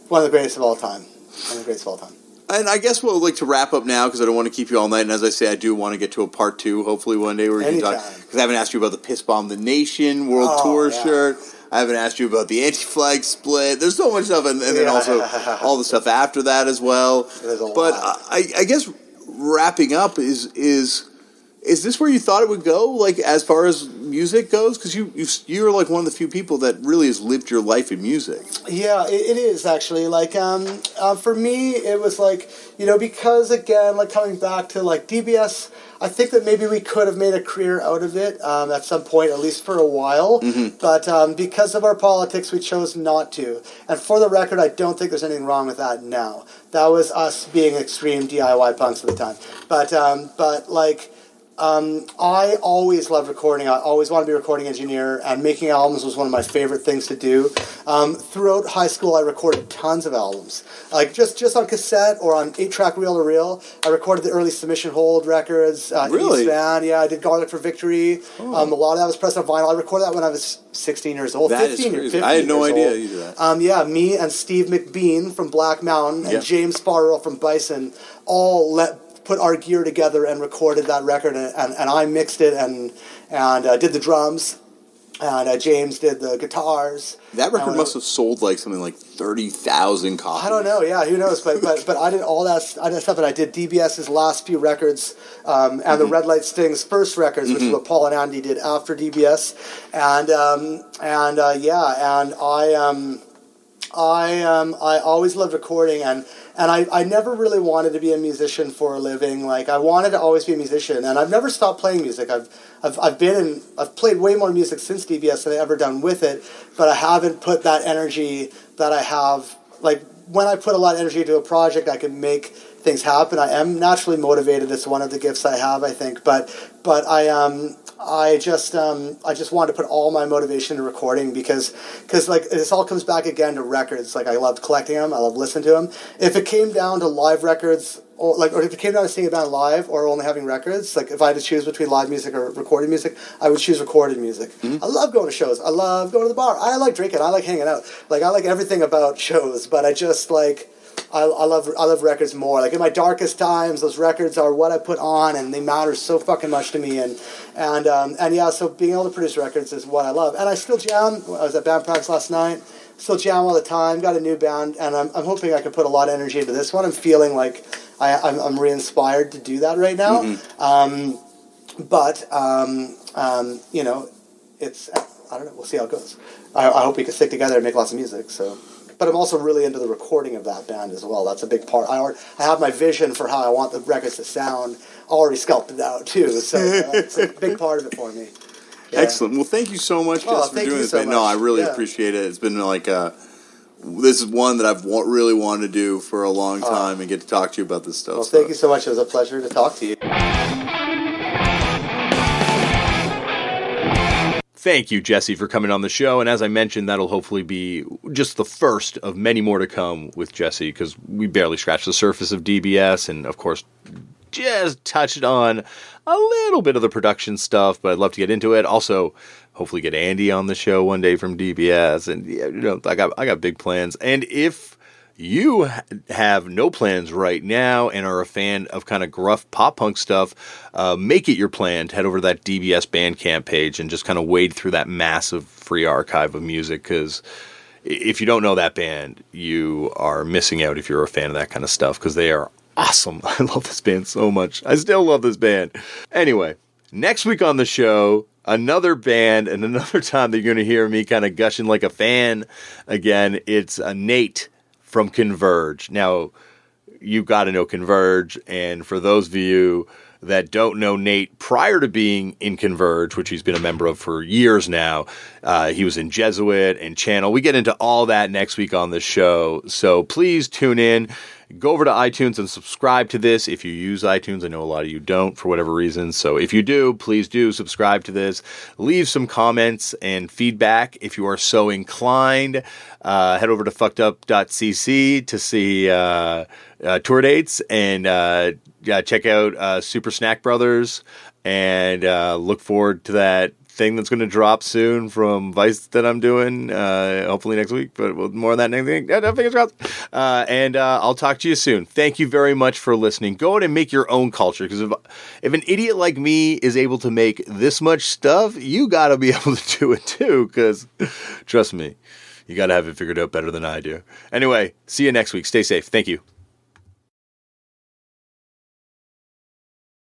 One of the greatest of all time. One of the greatest of all time. And I guess we'll like to wrap up now because I don't want to keep you all night. And as I say, I do want to get to a part 2, hopefully one day where we can talk. Because I haven't asked you about the Piss Bomb the Nation World Tour shirt. I haven't asked you about the anti-flag split. There's so much stuff, and then also all the stuff after that as well. But I guess wrapping up is this where you thought it would go, like as far as music goes? Because you're like one of the few people that really has lived your life in music. Yeah, it is actually like for me it was like, because again, like coming back to like d.b.s, I think that maybe we could have made a career out of it at some point, at least for a while. But because of our politics, we chose not to. And for the record, I don't think there's anything wrong with that now. That was us being extreme DIY punks at the time. But I always loved recording. I always wanted to be a recording engineer, and making albums was one of my favorite things to do. Throughout high school, I recorded tons of albums. Like just on cassette or on 8-track reel-to-reel. I recorded the early Submission Hold records. Really? East Van, yeah. I did Garlic for Victory. A lot of that was pressed on vinyl. I recorded that when I was 16 years old. That is crazy. I had no idea you did that. Me and Steve McBean from Black Mountain and James Farrell from Bison all put our gear together and recorded that record, and I mixed it and did the drums, and James did the guitars. That record must have sold like something like 30,000 copies. I don't know, yeah, who knows? But I did all that stuff, and I did d.b.s's last few records, and the Red Light Sting's first records, which is what Paul and Andy did after d.b.s, and I always loved recording, and I never really wanted to be a musician for a living. Like, I wanted to always be a musician, and I've never stopped playing music. I've played way more music since d.b.s than I've ever done with it, but I haven't put that energy that I have. Like, when I put a lot of energy into a project, I can make things happen. I am naturally motivated. It's one of the gifts I have, I think. But I just wanted to put all my motivation into recording because like this all comes back again to records. Like, I loved collecting them, I loved listening to them. If it came down to live records, or if it came down to seeing a band live or only having records, like if I had to choose between live music or recorded music, I would choose recorded music. I love going to shows. I love going to the bar. I like drinking. I like hanging out. Like, I like everything about shows, but I just like. I love records more. Like, in my darkest times, those records are what I put on, and they matter so fucking much to me. And yeah, so being able to produce records is what I love. And I still jam. I was at band practice last night. Still jam all the time. Got a new band, and I'm hoping I can put a lot of energy into this one. I'm feeling like I'm re-inspired to do that right now. It's I don't know. We'll see how it goes. I hope we can stick together and make lots of music. So. But I'm also really into the recording of that band as well. That's a big part. I have my vision for how I want the records to sound already sculpted out, too. So that's a big part of it for me. Yeah. Excellent. Well, thank you so much, Jess, for doing this. So no, I really appreciate it. It's been like this is one that I've really wanted to do for a long time and get to talk to you about this stuff. Well, thank you so much. It was a pleasure to talk to you. Thank you, Jesse, for coming on the show. And as I mentioned, that'll hopefully be just the first of many more to come with Jesse, because we barely scratched the surface of d.b.s. and, of course, just touched on a little bit of the production stuff, but I'd love to get into it. Also, hopefully get Andy on the show one day from d.b.s. And, I got big plans. And if you have no plans right now and are a fan of kind of gruff pop punk stuff, make it your plan to head over to that d.b.s Bandcamp page and just kind of wade through that massive free archive of music, because if you don't know that band, you are missing out if you're a fan of that kind of stuff, because they are awesome. I love this band so much. I still love this band. Anyway, Next week on the show, another band and another time that you're going to hear me kind of gushing like a fan again. It's Nate from Converge. Now, you've got to know Converge, and for those of you that don't know Nate, prior to being in Converge, which he's been a member of for years now, he was in Jesuit and Channel. We get into all that next week on the show, so please tune in. Go over to iTunes and subscribe to this if you use iTunes. I know a lot of you don't for whatever reason. So if you do, please do subscribe to this. Leave some comments and feedback if you are so inclined. Head over to fuckedup.cc to see tour dates and check out Super Snack Brothers and look forward to that thing that's going to drop soon from Vice that I'm doing, hopefully next week, but more on that next week. Fingers crossed. And I'll talk to you soon. Thank you very much for listening. Go out and make your own culture, because if an idiot like me is able to make this much stuff, you got to be able to do it too, because trust me, you got to have it figured out better than I do. Anyway, see you next week. Stay safe. Thank you.